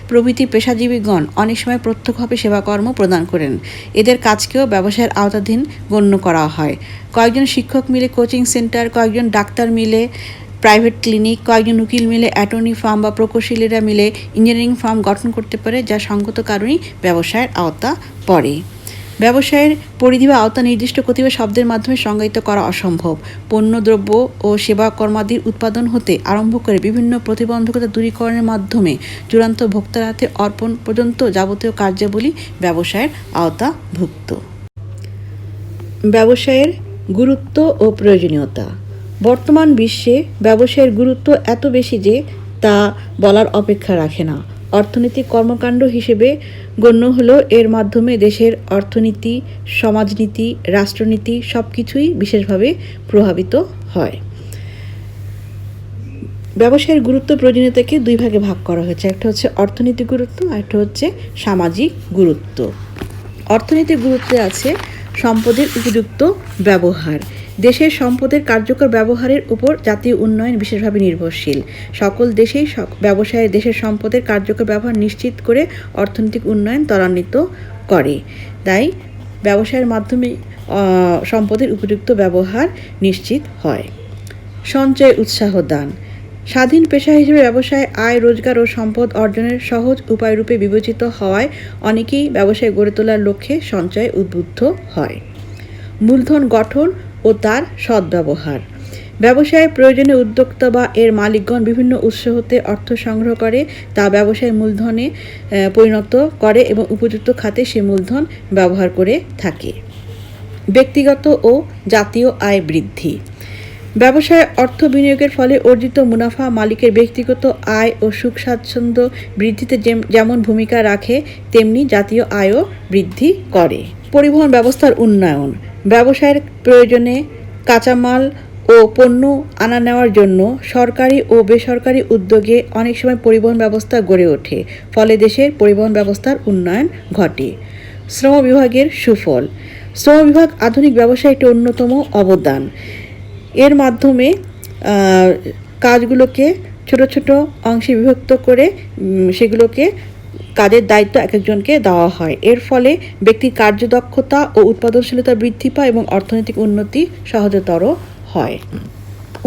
প্রভৃতি পেশাজীবীগণ অনেক সময় প্রত্যক্ষভাবে সেবাকর্ম প্রদান করেন। এদের কাজকেও ব্যবসায়ের আওতাধীন গণ্য করা হয়। কয়েকজন শিক্ষক মিলে কোচিং সেন্টার, কয়েকজন ডাক্তার মিলে প্রাইভেট ক্লিনিক, কয়েকজন উকিল মিলে অ্যাটর্নি ফার্ম বা প্রকৌশলীরা মিলে ইঞ্জিনিয়ারিং ফার্ম গঠন করতে পারে, যা সঙ্গত কারণেই ব্যবসায়ের আওতা পড়ে। ব্যবসায়ের পরিধি বা আওতা নির্দিষ্ট কতিপয় শব্দের মাধ্যমে সংজ্ঞায়িত করা অসম্ভব। পণ্য, দ্রব্য ও সেবা কর্মাদির উৎপাদন হতে আরম্ভ করে বিভিন্ন প্রতিবন্ধকতা দূরীকরণের মাধ্যমে চূড়ান্ত ভোক্তার হাতে অর্পণ পর্যন্ত যাবতীয় কার্যাবলী ব্যবসায়ের আওতাভুক্ত। ব্যবসায়ের গুরুত্ব ও প্রয়োজনীয়তা। বর্তমান বিশ্বে ব্যবসায়ের গুরুত্ব এত বেশি যে তা বলার অপেক্ষা রাখে না। অর্থনৈতিক কর্মকাণ্ড হিসেবে গণ্য হলো। এর মাধ্যমে দেশের অর্থনীতি, সমাজনীতি, রাষ্ট্রনীতি সব কিছুই বিশেষভাবে প্রভাবিত হয়। ব্যবসায়ের গুরুত্ব প্রয়োজনীয়তাকে দুই ভাগে ভাগ করা হয়েছে, একটা হচ্ছে অর্থনৈতিক গুরুত্ব আর একটা হচ্ছে সামাজিক গুরুত্ব। অর্থনৈতিক গুরুত্বে আছে সম্পদের উপযুক্ত ব্যবহার। দেশের সম্পদের কার্যকর ব্যবহারের উপর জাতীয় উন্নয়ন বিশেষভাবে নির্ভরশীল। সকল দেশেই ব্যবসায়ে দেশের সম্পদের কার্যকর ব্যবহার নিশ্চিত করে অর্থনৈতিক উন্নয়ন ত্বরান্বিত করে। তাই ব্যবসায়ের মাধ্যমে সম্পদের উপযুক্ত ব্যবহার নিশ্চিত হয়। সঞ্চয় উৎসাহ দান। স্বাধীন পেশা হিসেবে ব্যবসায় আয়, রোজগার ও সম্পদ অর্জনের সহজ উপায়রূপে বিবেচিত হওয়ায় অনেকেই ব্যবসায় গড়ে তোলার লক্ষ্যে সঞ্চয়ে উদ্বুদ্ধ হয়। মূলধন গঠন ও তার সদ্ব্যবহার। ব্যবসায়ের প্রয়োজনে উদ্যোক্তা বা এর মালিকগণ বিভিন্ন উৎস হতে অর্থ সংগ্রহ করে তা ব্যবসায় মূলধনে পরিণত করে এবং উপযুক্ত খাতে সে মূলধন ব্যবহার করে থাকে। ব্যক্তিগত ও জাতীয় আয় বৃদ্ধি। ব্যবসায় অর্থ বিনিয়োগের ফলে অর্জিত মুনাফা মালিকের ব্যক্তিগত আয় ও সুখ স্বাচ্ছন্দ্য বৃদ্ধিতে যেমন ভূমিকা রাখে, তেমনি জাতীয় আয়ও বৃদ্ধি করে। পরিবহন ব্যবস্থার উন্নয়ন। ব্যবসায়ের প্রয়োজনে কাঁচামাল ও পণ্য আনা নেওয়ার জন্য সরকারি ও বেসরকারি উদ্যোগে অনেক সময় পরিবহন ব্যবস্থা গড়ে ওঠে, ফলে দেশের পরিবহন ব্যবস্থার উন্নয়ন ঘটে। শ্রম বিভাগের সুফল। শ্রম বিভাগ আধুনিক ব্যবসায় একটি অন্যতম অবদান। এর মাধ্যমে কাজগুলোকে ছোট ছোট অংশে বিভক্ত করে সেগুলোকে কাজের দায়িত্ব এক একজনকে দেওয়া হয়। এর ফলে ব্যক্তির কার্যদক্ষতা ও উৎপাদনশীলতা বৃদ্ধি পায় এবং অর্থনৈতিক উন্নতি সহজতর হয়।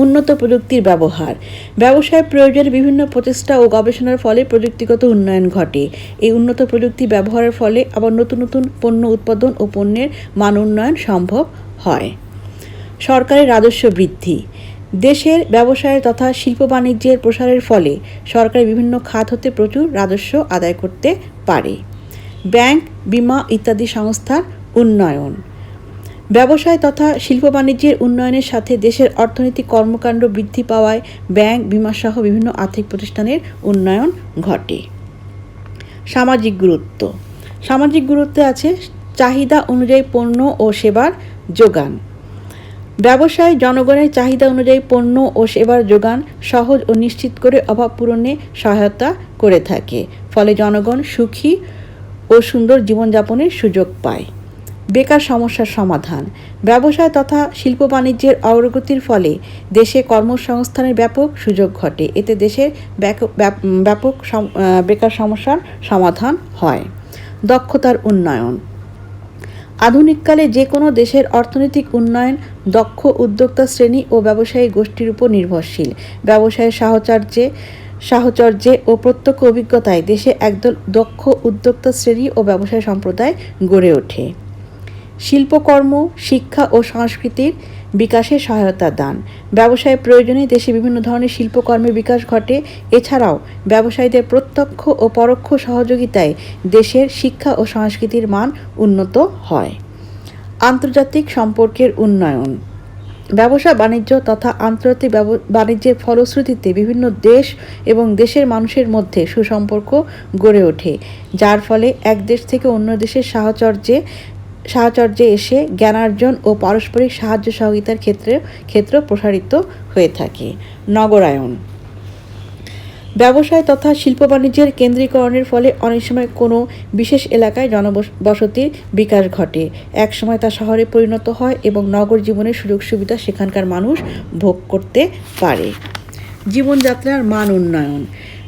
উন্নত প্রযুক্তির ব্যবহার। ব্যবসায় প্রয়োজনে বিভিন্ন প্রচেষ্টা ও গবেষণার ফলে প্রযুক্তিগত উন্নয়ন ঘটে। এই উন্নত প্রযুক্তি ব্যবহারের ফলে আবার নতুন নতুন পণ্য উৎপাদন ও পণ্যের মান উন্নয়ন সম্ভব হয়। সরকারের রাজস্ব বৃদ্ধি। দেশের ব্যবসায় তথা শিল্প বাণিজ্যের প্রসারের ফলে সরকার বিভিন্ন খাত হতে প্রচুর রাজস্ব আদায় করতে পারে। ব্যাংক, বীমা ইত্যাদি সংস্থার উন্নয়ন। ব্যবসায় তথা শিল্প বাণিজ্যের উন্নয়নের সাথে দেশের অর্থনৈতিক কর্মকাণ্ড বৃদ্ধি পাওয়ায় ব্যাংক, বীমাসহ বিভিন্ন আর্থিক প্রতিষ্ঠানের উন্নয়ন ঘটে। সামাজিক গুরুত্ব। সামাজিক গুরুত্বে আছে চাহিদা অনুযায়ী পণ্য ও সেবার যোগান। ব্যবসায় জনগণের চাহিদা অনুযায়ী পণ্য ও সেবার যোগান সহজ ও নিশ্চিত করে অভাব পূরণে সহায়তা করে থাকে, ফলে জনগণ সুখী ও সুন্দর জীবনযাপনের সুযোগ পায়। বেকার সমস্যার সমাধান। ব্যবসায় তথা শিল্প বাণিজ্যের অগ্রগতির ফলে দেশে কর্মসংস্থানের ব্যাপক সুযোগ ঘটে। এতে দেশের ব্যাপক বেকার সমস্যার সমাধান হয়। দক্ষতার উন্নয়ন। আধুনিককালে যে কোনো দেশের অর্থনৈতিক উন্নয়ন দক্ষ উদ্যোক্তা শ্রেণী ও ব্যবসায়ী গোষ্ঠীর উপর নির্ভরশীল। ব্যবসায়ের সাহচর্যে ও প্রত্যক্ষ অভিজ্ঞতায় দেশে একদল দক্ষ উদ্যোক্তা শ্রেণী ও ব্যবসায়ী সম্প্রদায় গড়ে ওঠে। শিল্পকর্ম, শিক্ষা ও সংস্কৃতির বিকাশে সহায়তা দান। ব্যবসায়ের প্রয়োজনে দেশে বিভিন্ন ধরনের শিল্পকর্মের বিকাশ ঘটে। এছাড়াও ব্যবসায়ীদের প্রত্যক্ষ ও পরোক্ষ সহযোগিতায় দেশের শিক্ষা ও সংস্কৃতির মান উন্নত হয়। আন্তর্জাতিক সম্পর্কের উন্নয়ন। ব্যবসা বাণিজ্য তথা আন্তর্জাতিক বাণিজ্যের ফলশ্রুতিতে বিভিন্ন দেশ এবং দেশের মানুষের মধ্যে সুসম্পর্ক গড়ে ওঠে, যার ফলে এক দেশ থেকে অন্য দেশের সাহচর্যে এসে জ্ঞানার্জন ও পারস্পরিক সাহায্য সহযোগিতার ক্ষেত্র প্রসারিত হয়ে থাকে। নগরায়ন। ব্যবসায় তথা শিল্প বাণিজ্যের কেন্দ্রীকরণের ফলে অনেক সময় কোনো বিশেষ এলাকায় জনবসতির বিকাশ ঘটে। এক সময় তা শহরে পরিণত হয় এবং নগর জীবনের সুযোগ সুবিধা সেখানকার মানুষ ভোগ করতে পারে। জীবনযাত্রার মান উন্নয়ন।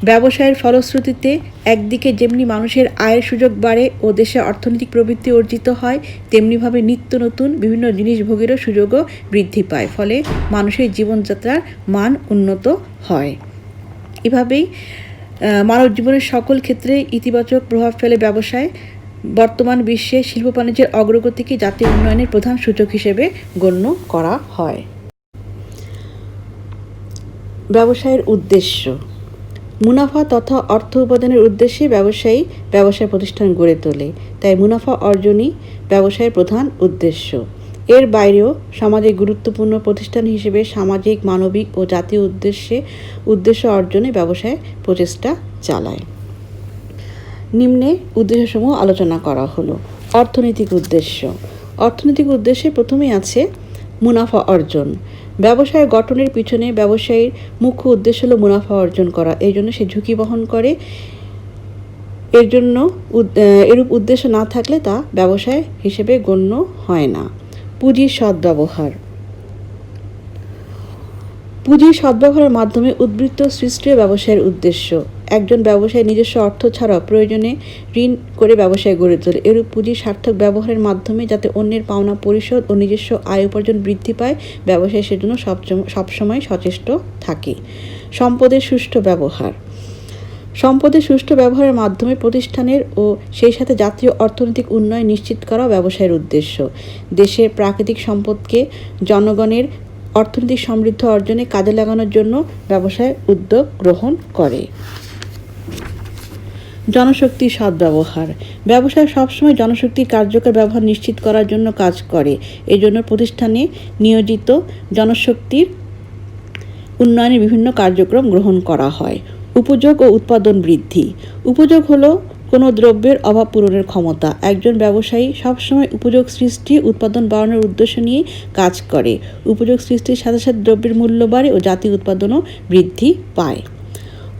ব্যবসায়ের ফলশ্রুতিতে একদিকে যেমনি মানুষের আয়ের সুযোগ বাড়ে ও দেশে অর্থনৈতিক প্রবৃদ্ধি অর্জিত হয়, তেমনিভাবে নিত্য নতুন বিভিন্ন জিনিস ভোগেরও সুযোগও বৃদ্ধি পায়, ফলে মানুষের জীবনযাত্রার মান উন্নত হয়। এভাবেই মানব জীবনের সকল ক্ষেত্রে ইতিবাচক প্রভাব ফেলে ব্যবসায়। বর্তমান বিশ্বে শিল্প বাণিজ্যের অগ্রগতিকে জাতীয় উন্নয়নের প্রধান সূচক হিসেবে গণ্য করা হয়। ব্যবসায়ের উদ্দেশ্য। মুনাফা তথা অর্থ উপার্জনের উদ্দেশ্যে ব্যবসায় প্রতিষ্ঠান গড়ে তোলে, তাই মুনাফা অর্জনই ব্যবসায়ের প্রধান উদ্দেশ্য। এর বাইরেও সমাজে গুরুত্বপূর্ণ প্রতিষ্ঠান হিসেবে সামাজিক, মানবিক ও জাতীয় উদ্দেশ্য অর্জনে ব্যবসায় প্রচেষ্টা চালায়। নিম্নে উদ্দেশ্যসমূহ আলোচনা করা হলো। অর্থনৈতিক উদ্দেশ্য। অর্থনৈতিক উদ্দেশ্যে প্রথমেই আছে মুনাফা অর্জন। ব্যবসায় গঠনের পিছনে ব্যবসায়ীর মুখ্য উদ্দেশ্য হলো মুনাফা অর্জন করা, এই জন্য সে ঝুঁকি বহন করে। এর জন্য এরূপ উদ্দেশ্য না থাকলে তা ব্যবসায় হিসেবে গণ্য হয় না। পুঁজির সদ্ব্যবহার। পুঁজির সদ্ব্যবহারের মাধ্যমে উদ্বৃত্ত সৃষ্টিও ব্যবসায়ের উদ্দেশ্য। একজন ব্যবসায়ী নিজস্ব অর্থ ছাড়াও প্রয়োজনে ঋণ করে ব্যবসায় গড়ে তোলে। এরূপ পুঁজির সার্থক ব্যবহারের মাধ্যমে যাতে অন্যের পাওনা পরিশোধ ও নিজস্ব আয় উপার্জন বৃদ্ধি পায়, ব্যবসায়ী সেজন্য সবসময় সচেষ্ট থাকে। সম্পদের সুষ্ঠু ব্যবহার। সম্পদের সুষ্ঠু ব্যবহারের মাধ্যমে প্রতিষ্ঠানের ও সেই সাথে জাতীয় অর্থনৈতিক উন্নয়ন নিশ্চিত করা ব্যবসায়ের উদ্দেশ্য। দেশের প্রাকৃতিক সম্পদকে জনগণের অর্থনৈতিক সমৃদ্ধি অর্জনে কাজে লাগানোর জন্য ব্যবসায় উদ্যোগ গ্রহণ করে। জনশক্তির সদ্ব্যবহার। ব্যবসায় সবসময় জনশক্তির কার্যকর ব্যবহার নিশ্চিত করার জন্য কাজ করে। এজন্য প্রতিষ্ঠানে নিয়োজিত জনশক্তির উন্নয়নের বিভিন্ন কার্যক্রম গ্রহণ করা হয়। উপযোগ ও উৎপাদন বৃদ্ধি। উপযোগ হলো কোনো দ্রব্যের অভাব পূরণের ক্ষমতা। একজন ব্যবসায়ী সবসময় উপযোগ সৃষ্টি, উৎপাদন বাড়ানোর উদ্দেশ্য নিয়ে কাজ করে। উপযোগ সৃষ্টির সাথে সাথে দ্রব্যের মূল্য বাড়ে ও জাতীয় উৎপাদনও বৃদ্ধি পায়।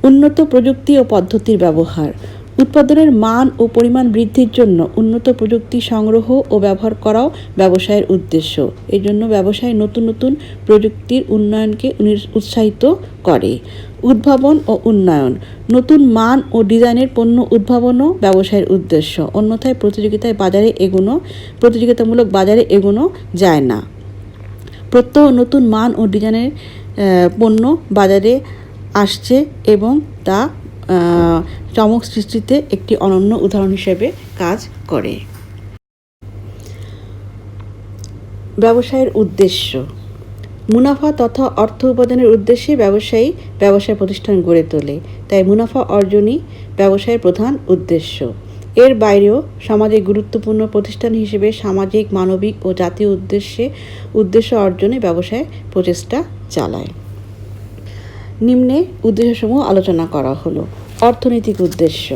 উন্নত প্রযুক্তি ও পদ্ধতির ব্যবহার। উৎপাদনের মান ও পরিমাণ বৃদ্ধির জন্য উন্নত প্রযুক্তি সংগ্রহ ও ব্যবহার করাও ব্যবসায়ের উদ্দেশ্য। এই জন্য ব্যবসায় নতুন নতুন প্রযুক্তির উন্নয়নকে উৎসাহিত করে। উদ্ভাবন ও উন্নয়ন। নতুন মান ও ডিজাইনের পণ্য উদ্ভাবনও ব্যবসায়ের উদ্দেশ্য। অন্যথায় প্রতিযোগিতামূলক বাজারে এগোনো যায় না। প্রত্যহ নতুন মান ও ডিজাইনের পণ্য বাজারে আসছে এবং তা চমক সৃষ্টিতে একটি অনন্য উদাহরণ হিসেবে কাজ করে। ব্যবসায়ের উদ্দেশ্য। মুনাফা তথা অর্থ উপার্জনের উদ্দেশ্যে ব্যবসায় প্রতিষ্ঠান গড়ে তোলে। তাই মুনাফা অর্জনই ব্যবসায়ের প্রধান উদ্দেশ্য। এর বাইরেও সমাজে গুরুত্বপূর্ণ প্রতিষ্ঠান হিসেবে সামাজিক, মানবিক ও জাতীয় উদ্দেশ্য অর্জনে ব্যবসায় প্রচেষ্টা চালায়। নিম্নে উদ্দেশ্যসমূহ আলোচনা করা হলো। অর্থনৈতিক উদ্দেশ্য।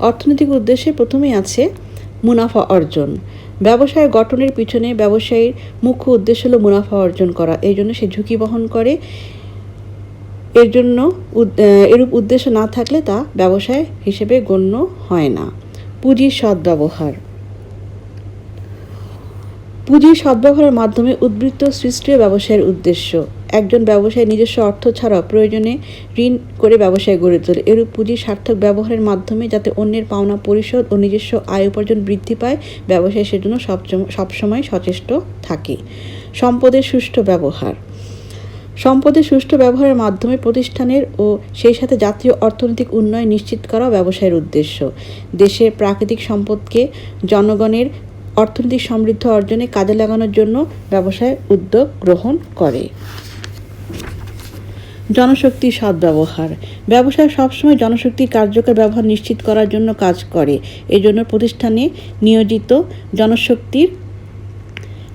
অর্থনৈতিক উদ্দেশ্যে প্রথমেই আছে মুনাফা অর্জন। ব্যবসায় গঠনের পিছনে ব্যবসায়ীর মুখ্য উদ্দেশ্য হলো মুনাফা অর্জন করা, এই জন্য সে ঝুঁকি বহন করে। এর জন্য এরূপ উদ্দেশ্য না থাকলে তা ব্যবসায় হিসেবে গণ্য হয় না। পুঁজির সদ্ব্যবহার। পুঁজির সদ্ব্যবহারের মাধ্যমে উদ্বৃত্ত সৃষ্টিও ব্যবসায়ের উদ্দেশ্য। একজন ব্যবসায়ী নিজস্ব অর্থ ছাড়াও প্রয়োজনে ঋণ করে ব্যবসায় গড়ে তোলে। এরূপ পুঁজির সার্থক ব্যবহারের মাধ্যমে যাতে অন্যের পাওনা পরিশোধ ও নিজস্ব আয় উপার্জন বৃদ্ধি পায়, ব্যবসায়ী সেজন্য সবসময় সচেষ্ট থাকে। সম্পদের সুষ্ঠু ব্যবহার। সম্পদের সুষ্ঠু ব্যবহারের মাধ্যমে প্রতিষ্ঠানের ও সেই সাথে জাতীয় অর্থনৈতিক উন্নয়ন নিশ্চিত করা ব্যবসায়ের উদ্দেশ্য। দেশের প্রাকৃতিক সম্পদকে জনগণের অর্থনৈতিক সমৃদ্ধি অর্জনে কাজে লাগানোর জন্য ব্যবসায় উদ্যোগ গ্রহণ করে। জনশক্তির সদ্ব্যবহার। ব্যবসায় সবসময় জনশক্তির কার্যকর ব্যবহার নিশ্চিত করার জন্য কাজ করে। এজন্য প্রতিষ্ঠানে নিয়োজিত জনশক্তির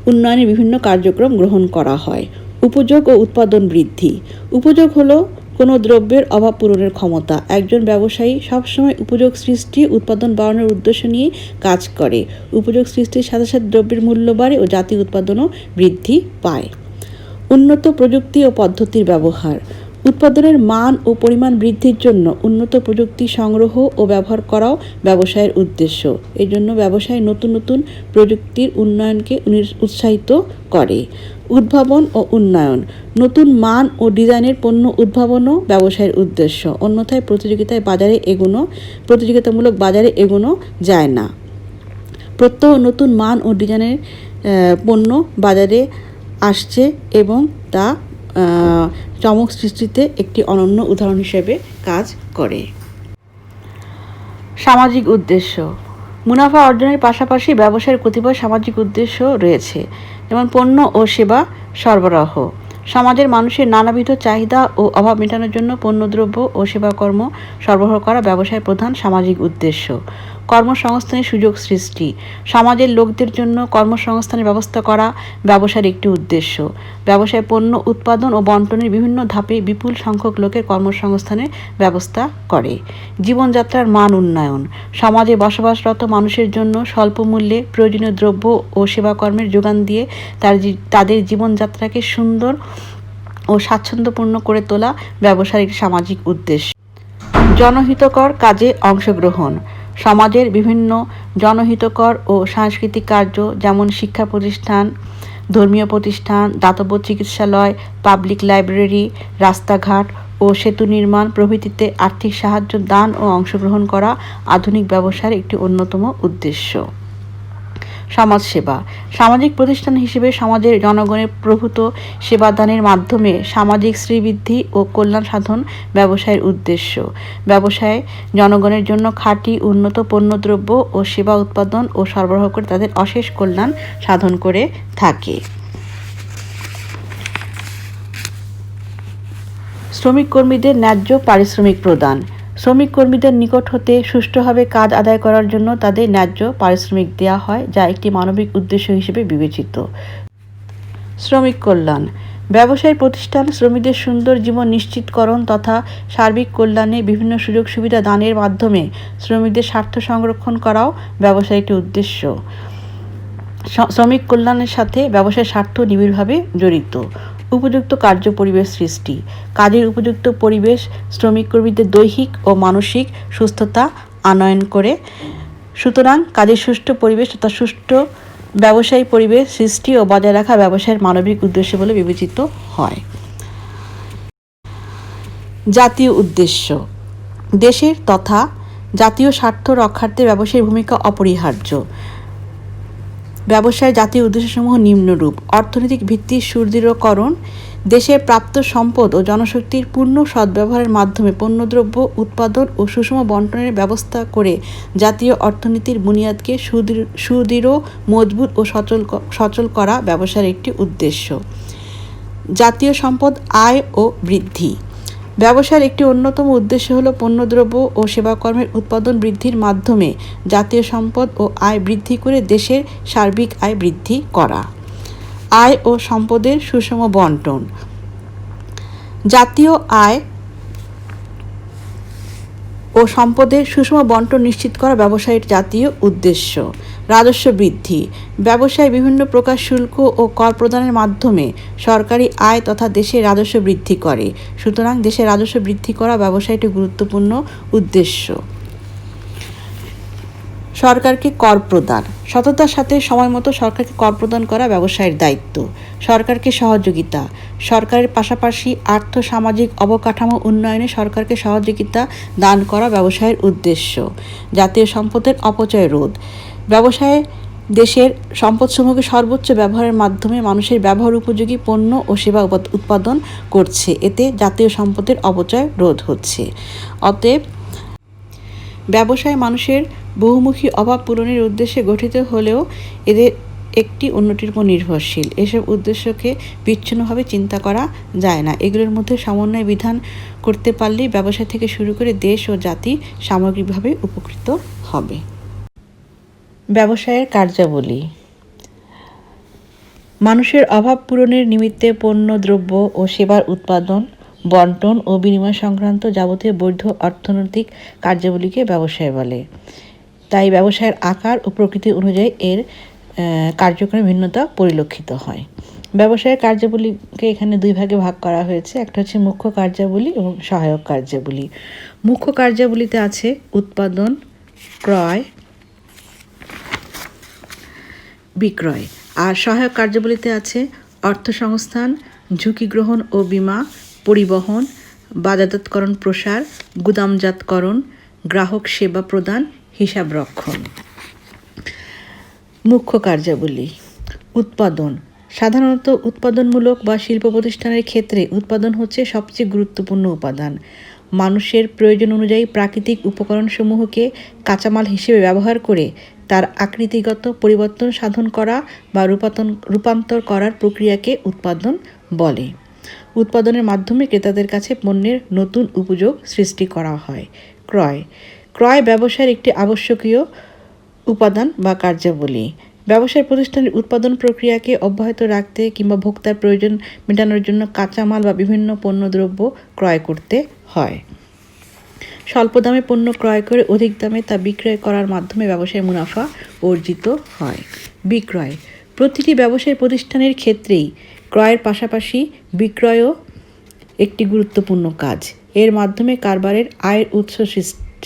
উন্নয়নের বিভিন্ন কার্যক্রম গ্রহণ করা হয়। উপযোগ ও উৎপাদন বৃদ্ধি। উপযোগ হলো কোনো দ্রব্যের অভাব পূরণের ক্ষমতা। একজন ব্যবসায়ী সবসময় উপযোগ সৃষ্টি, উৎপাদন বাড়ানোর উদ্দেশ্য নিয়ে কাজ করে। উপযোগ সৃষ্টির সাথে সাথে দ্রব্যের মূল্য বাড়ে ও জাতীয় উৎপাদনও বৃদ্ধি পায়। উন্নত প্রযুক্তি ও পদ্ধতির ব্যবহার। উৎপাদনের মান ও পরিমাণ বৃদ্ধির জন্য উন্নত প্রযুক্তি সংগ্রহ ও ব্যবহার করাও ব্যবসায়ের উদ্দেশ্য। এই জন্য ব্যবসায় নতুন নতুন প্রযুক্তির উন্নয়নকে উৎসাহিত করে। উদ্ভাবন ও উন্নয়ন। নতুন মান ও ডিজাইনের পণ্য উদ্ভাবনও ব্যবসায়ের উদ্দেশ্য। অন্যথায় প্রতিযোগিতামূলক বাজারে এগোনো যায় না। প্রত্যহ নতুন মান ও ডিজাইনের পণ্য বাজারে আসছে এবং তা চমক সৃষ্টিতে একটি অনন্য উদাহরণ হিসেবে কাজ করে। সামাজিক উদ্দেশ্য। মুনাফা অর্জনের পাশাপাশি ব্যবসায়ের কতিপয় সামাজিক উদ্দেশ্য রয়েছে, যেমন পণ্য ও সেবা সরবরাহ। সমাজের মানুষের নানাবিধ চাহিদা ও অভাব মেটানোর জন্য পণ্যদ্রব্য ও সেবাকর্ম সরবরাহ করা ব্যবসায়ের প্রধান সামাজিক উদ্দেশ্য। কর্মসংস্থানের সুযোগ সৃষ্টি, সমাজের লোকদের জন্য কর্মসংস্থানের ব্যবস্থা করা ব্যবসার একটি উদ্দেশ্য। ব্যবসায় পণ্য উৎপাদন ও বন্টনের বিভিন্ন ধাপে বিপুল সংখ্যক লোকের কর্মসংস্থানের ব্যবস্থা করে। জীবনযাত্রার মান উন্নয়ন, সমাজে বসবাসরত মানুষের জন্য স্বল্প মূল্যে প্রয়োজনীয় দ্রব্য ও সেবাকর্মের যোগান দিয়ে তাদের জীবনযাত্রাকে সুন্দর ও স্বাচ্ছন্দ্যপূর্ণ করে তোলা ব্যবসার একটি সামাজিক উদ্দেশ্য। জনহিতকর কাজে অংশগ্রহণ, সমাজের বিভিন্ন জনহিতকর ও সাংস্কৃতিক কার্য যেমন শিক্ষা প্রতিষ্ঠান, ধর্মীয় প্রতিষ্ঠান, দাতব্য চিকিৎসালয়, পাবলিক লাইব্রেরি, রাস্তাঘাট ও সেতু নির্মাণ প্রভৃতিতে আর্থিক সাহায্য দান ও অংশগ্রহণ করা আধুনিক ব্যবসার একটি অন্যতম উদ্দেশ্য। সমাজসেবা, সামাজিক প্রতিষ্ঠান হিসেবে সমাজের জনগণের প্রভূত সেবাদানের মাধ্যমে সামাজিক শ্রীবৃদ্ধি ও কল্যাণ সাধন ব্যবসায়ের উদ্দেশ্য। ব্যবসায় জনগণের জন্য খাঁটি উন্নত পণ্যদ্রব্য ও সেবা উৎপাদন ও সরবরাহ করে তাদের অশেষ কল্যাণ সাধন করে থাকে। শ্রমিক কর্মীদের ন্যায্য পারিশ্রমিক প্রদান, শ্রমিক কর্মীদের নিকট হতে সুষ্ঠুভাবে কাজ আদায় করার জন্য তাদের ন্যায্য পারিশ্রমিক দেওয়া হয়, যা একটি মানবিক উদ্দেশ্য হিসেবে বিবেচিত। শ্রমিক কল্যাণ, ব্যবসায়ী প্রতিষ্ঠান শ্রমিকদের সুন্দর জীবন নিশ্চিতকরণ তথা সার্বিক কল্যাণে বিভিন্ন সুযোগ সুবিধা দানের মাধ্যমে শ্রমিকদের স্বার্থ সংরক্ষণ করাও ব্যবসার একটি উদ্দেশ্য। শ্রমিক কল্যাণের সাথে ব্যবসায়ের স্বার্থ নিবিড়ভাবে জড়িত। উপযুক্ত কার্য পরিবেশ সৃষ্টি, কাজের উপযুক্ত পরিবেশ শ্রমিক কর্মীদের দৈহিক ও মানসিক সুস্থতা আনয়ন করে। সুতরাং কাজের সুষ্ঠু পরিবেশ তথা সুষ্ঠু ব্যবসায়ী পরিবেশ সৃষ্টি ও বজায় রাখা ব্যবসায়ের মানবিক উদ্দেশ্য বলে বিবেচিত হয়। জাতীয় উদ্দেশ্য, দেশের তথা জাতীয় স্বার্থ রক্ষার্থে ব্যবসায়ীর ভূমিকা অপরিহার্য। ব্যবসায়ের জাতীয় উদ্দেশ্যসমূহ নিম্নরূপ: অর্থনৈতিক ভিত্তির সুদৃঢ়করণ, দেশের প্রাপ্ত সম্পদ ও জনশক্তির পূর্ণ সদ্ব্যবহারের মাধ্যমে পণ্যদ্রব্য উৎপাদন ও সুষম বন্টনের ব্যবস্থা করে জাতীয় অর্থনীতির বুনিয়াদকে সুদৃঢ়, মজবুত ও সচল করা ব্যবসার একটি উদ্দেশ্য। জাতীয় সম্পদ আয় ও বৃদ্ধি, ব্যবসার একটি অন্যতম উদ্দেশ্য হল পণ্যদ্রব্য ও সেবাকর্মের উৎপাদন বৃদ্ধির মাধ্যমে জাতীয় সম্পদ ও আয় বৃদ্ধি করে দেশের সার্বিক আয় বৃদ্ধি করা। আয় ও সম্পদের সুষম বন্টন, জাতীয় আয় ও সম্পদের সুষম বন্টন নিশ্চিত করা ব্যবসায়ের জাতীয় উদ্দেশ্য। রাজস্ব বৃদ্ধি, ব্যবসায় বিভিন্ন প্রকার শুল্ক ও কর প্রদানের মাধ্যমে সরকারি আয় তথা দেশের রাজস্ব বৃদ্ধি করে। সুতরাং দেশের রাজস্ব বৃদ্ধি করা ব্যবসায় একটি গুরুত্বপূর্ণ উদ্দেশ্য। সরকারকে কর প্রদান, সততার সাথে সময়মতো সরকারকে কর প্রদান করা ব্যবসায়ের দায়িত্ব। সরকারকে সহযোগিতা, সরকারের পাশাপাশি আর্থ সামাজিক অবকাঠামো উন্নয়নে সরকারকে সহযোগিতা দান করা ব্যবসায়ের উদ্দেশ্য। জাতীয় সম্পদের অপচয় রোধ, ব্যবসায়ে দেশের সম্পদসমূহকে সর্বোচ্চ ব্যবহারের মাধ্যমে মানুষের ব্যবহার উপযোগী পণ্য ও সেবা উৎপাদন করছে, এতে জাতীয় সম্পদের অপচয় রোধ হচ্ছে। অতএব ব্যবসায় মানুষের বহুমুখী অভাব পূরণের উদ্দেশ্যে গঠিত হলেও এদের একটি অন্যটির উপর নির্ভরশীল। এসব উদ্দেশ্যকে বিচ্ছিন্নভাবে চিন্তা করা যায় না। এগুলোর মধ্যে সমন্বয় বিধান করতে পারলেই ব্যবসা থেকে শুরু করে দেশ ও জাতি সামগ্রিকভাবে উপকৃত হবে। ব্যবসায়ের কার্যাবলী, মানুষের অভাব পূরণের নিমিত্তে পণ্য দ্রব্য ও সেবার উৎপাদন, বন্টন ও বিনিময় সংক্রান্ত যাবতীয় বৈধ অর্থনৈতিক কার্যাবলীকে ব্যবসায় বলে। তাই ব্যবসায়ের আকার ও প্রকৃতি অনুযায়ী এর কার্যক্রমে ভিন্নতা পরিলক্ষিত হয়। ব্যবসায়ের কার্যাবলীকে এখানে দুই ভাগে ভাগ করা হয়েছে। একটা হচ্ছে মুখ্য কার্যাবলী এবং সহায়ক কার্যাবলী। মুখ্য কার্যাবলীতে আছে উৎপাদন, ক্রয়, বিক্রয়। আর সহায়ক কার্যাবলীতে আছে অর্থসংস্থান, ঝুঁকি গ্রহণ ও বীমা, পরিবহন, বাজারজাতকরণ প্রসার, গুদামজাতকরণ, গ্রাহক সেবা প্রদান, হিসাব রক্ষণ। মুখ্য কার্যাবলী। উৎপাদন, সাধারণত উৎপাদনমূলক বা শিল্প প্রতিষ্ঠানের ক্ষেত্রে উৎপাদন হচ্ছে সবচেয়ে গুরুত্বপূর্ণ উপাদান। মানুষের প্রয়োজন অনুযায়ী প্রাকৃতিক উপকরণসমূহকে কাঁচামাল হিসেবে ব্যবহার করে তার আকৃতিগত পরিবর্তন সাধন করা বা রূপান্তর করার প্রক্রিয়াকে উৎপাদন বলে। উৎপাদনের মাধ্যমে ক্রেতাদের কাছে পণ্যের নতুন উপযোগ সৃষ্টি করা হয়। ক্রয়, ক্রয় ব্যবসায়ের একটি আবশ্যকীয় উপাদান বা কার্যাবলী। ব্যবসায় প্রতিষ্ঠানের উৎপাদন প্রক্রিয়াকে অব্যাহত রাখতে কিংবা ভোক্তার প্রয়োজন মেটানোর জন্য কাঁচামাল বা বিভিন্ন পণ্যদ্রব্য ক্রয় করতে হয়। স্বল্প দামে পণ্য ক্রয় করে অধিক দামে তা বিক্রয় করার মাধ্যমে ব্যবসায় মুনাফা অর্জিত হয়। বিক্রয় প্রতিটি ব্যবসায় প্রতিষ্ঠানের ক্ষেত্রেই ক্রয়ের পাশাপাশি বিক্রয়ও একটি গুরুত্বপূর্ণ কাজ। এর মাধ্যমে কারবারের আয়ের উৎস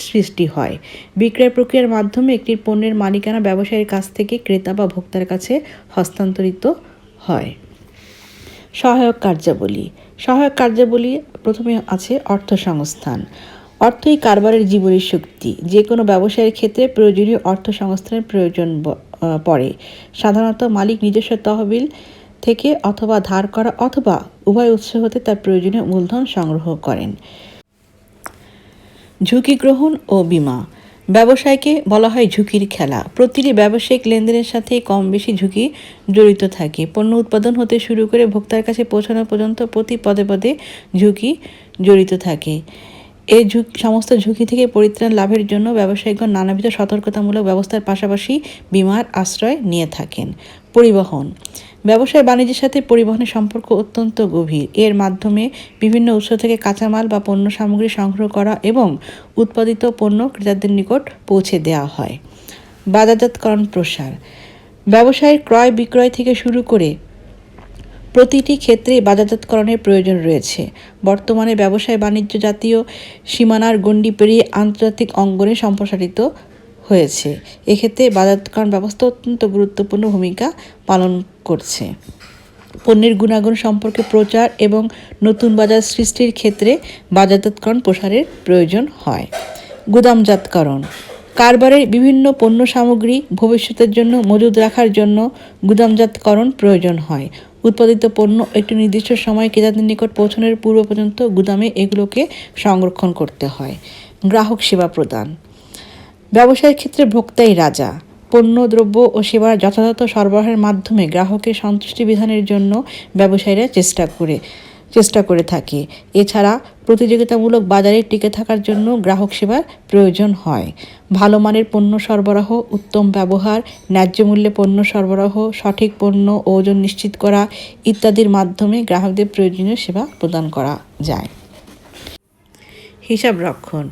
সৃষ্টি হয়। বিক্রয় প্রক্রিয়ার মাধ্যমে একটি পণ্যের মালিকানা ব্যবসায়ীর কাছ থেকে ক্রেতা বা ভোক্তার কাছে হস্তান্তরিত হয়। সহায়ক কার্যাবলী। সহায়ক কার্যাবলী প্রথমে আছে অর্থসংস্থান। অর্থই কারবারের জীবনী শক্তি। যে কোনো ব্যবসায়ের ক্ষেত্রে প্রয়োজনীয় অর্থসংস্থানের প্রয়োজন পড়ে। সাধারণত মালিক নিজস্ব তহবিল থেকে অথবা ধার করা অথবা উভয় উৎস হতে তার প্রয়োজনীয় মূলধন সংগ্রহ করেন। ঝুঁকি গ্রহণ ও বীমা। ব্যবসায়কে বলা হয় ঝুঁকির খেলা। প্রতিটি ব্যবসায়িক লেনদেনের সাথে কম বেশি ঝুঁকি জড়িত থাকে। পণ্য উৎপাদন হতে শুরু করে ভোক্তার কাছে পৌঁছানো পর্যন্ত প্রতি পদে পদে ঝুঁকি জড়িত থাকে। এই সমস্ত ঝুঁকি থেকে পরিত্রাণ লাভের জন্য ব্যবসায়িকগণ নানাবিধ সতর্কতামূলক ব্যবস্থার পাশাপাশি বীমার আশ্রয় নিয়ে থাকেন। পরিবহন। ব্যবসায় বাণিজ্যের সাথে পরিবহনের সম্পর্ক অত্যন্ত গভীর। এর মাধ্যমে বিভিন্ন উৎস থেকে কাঁচামাল বা পণ্য সামগ্রী সংগ্রহ করা এবং উৎপাদিত পণ্য ক্রেতাদের নিকট পৌঁছে দেওয়া হয়। বাজারজাতকরণ প্রসার। ব্যবসায়ের ক্রয় বিক্রয় থেকে শুরু করে প্রতিটি ক্ষেত্রেই বাজারজাতকরণের প্রয়োজন রয়েছে। বর্তমানে ব্যবসায় বাণিজ্য জাতীয় সীমানার গণ্ডি পেরিয়ে আন্তর্জাতিক অঙ্গনে সম্প্রসারিত হয়েছে। এক্ষেত্রে বাজারজাতকরণ ব্যবস্থা অত্যন্ত গুরুত্বপূর্ণ ভূমিকা পালন করছে। পণ্যের গুণাগুণ সম্পর্কে প্রচার এবং নতুন বাজার সৃষ্টির ক্ষেত্রে বাজারজাতকরণ প্রসারের প্রয়োজন হয়। গুদামজাতকরণ। কারবারের বিভিন্ন পণ্য সামগ্রী ভবিষ্যতের জন্য মজুদ রাখার জন্য গুদামজাতকরণ প্রয়োজন হয়। উৎপাদিত পণ্য একটি নির্দিষ্ট সময় ক্রেতাদের নিকট পৌঁছানোর পূর্ব পর্যন্ত গুদামে এগুলোকে সংরক্ষণ করতে হয়। গ্রাহক সেবা প্রদান। ব্যবসায়ের ক্ষেত্রে ভোক্তাই রাজা। পণ্য দ্রব্য ও সেবার যথাযথ সরবরাহের মাধ্যমে গ্রাহকের সন্তুষ্টি বিধানের জন্য ব্যবসায়ীরা চেষ্টা করে থাকে। এছাড়া প্রতিযোগিতামূলক বাজারে টিকে থাকার জন্য গ্রাহক সেবার প্রয়োজন হয়। ভালো মানের পণ্য সরবরাহ, উত্তম ব্যবহার, ন্যায্য মূল্যে পণ্য সরবরাহ, সঠিক পণ্য ও ওজন নিশ্চিত করা ইত্যাদির মাধ্যমে গ্রাহকদের প্রয়োজনীয় সেবা প্রদান করা যায়। হিসাব রক্ষণ।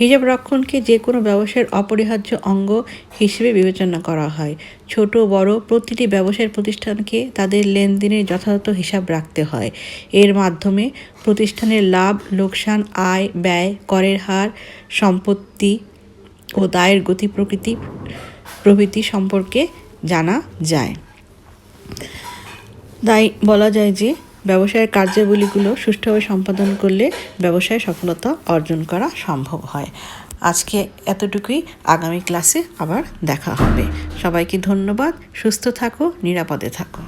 হিসাব রক্ষণকে যে কোনো ব্যবসায়ের অপরিহার্য অঙ্গ হিসেবে বিবেচনা করা হয়। ছোট বড় প্রতিটি ব্যবসায়ের প্রতিষ্ঠানকে তাদের লেনদেনের যথাযথ হিসাব রাখতে হয়। এর মাধ্যমে প্রতিষ্ঠানের লাভ, লোকসান, আয়, ব্যয়, করের হার, সম্পত্তি ও দায়ের গতি প্রভৃতি সম্পর্কে জানা যায়। তাই বলা যায় যে ব্যবসায়ের কার্যাবলীগুলো সুষ্ঠুভাবে সম্পাদন করলে ব্যবসায় সফলতা অর্জন করা সম্ভব হয়। আজকে এতটুকুই। আগামী ক্লাসে আবার দেখা হবে। সবাইকে ধন্যবাদ। সুস্থ থাকো, নিরাপদে থাকো।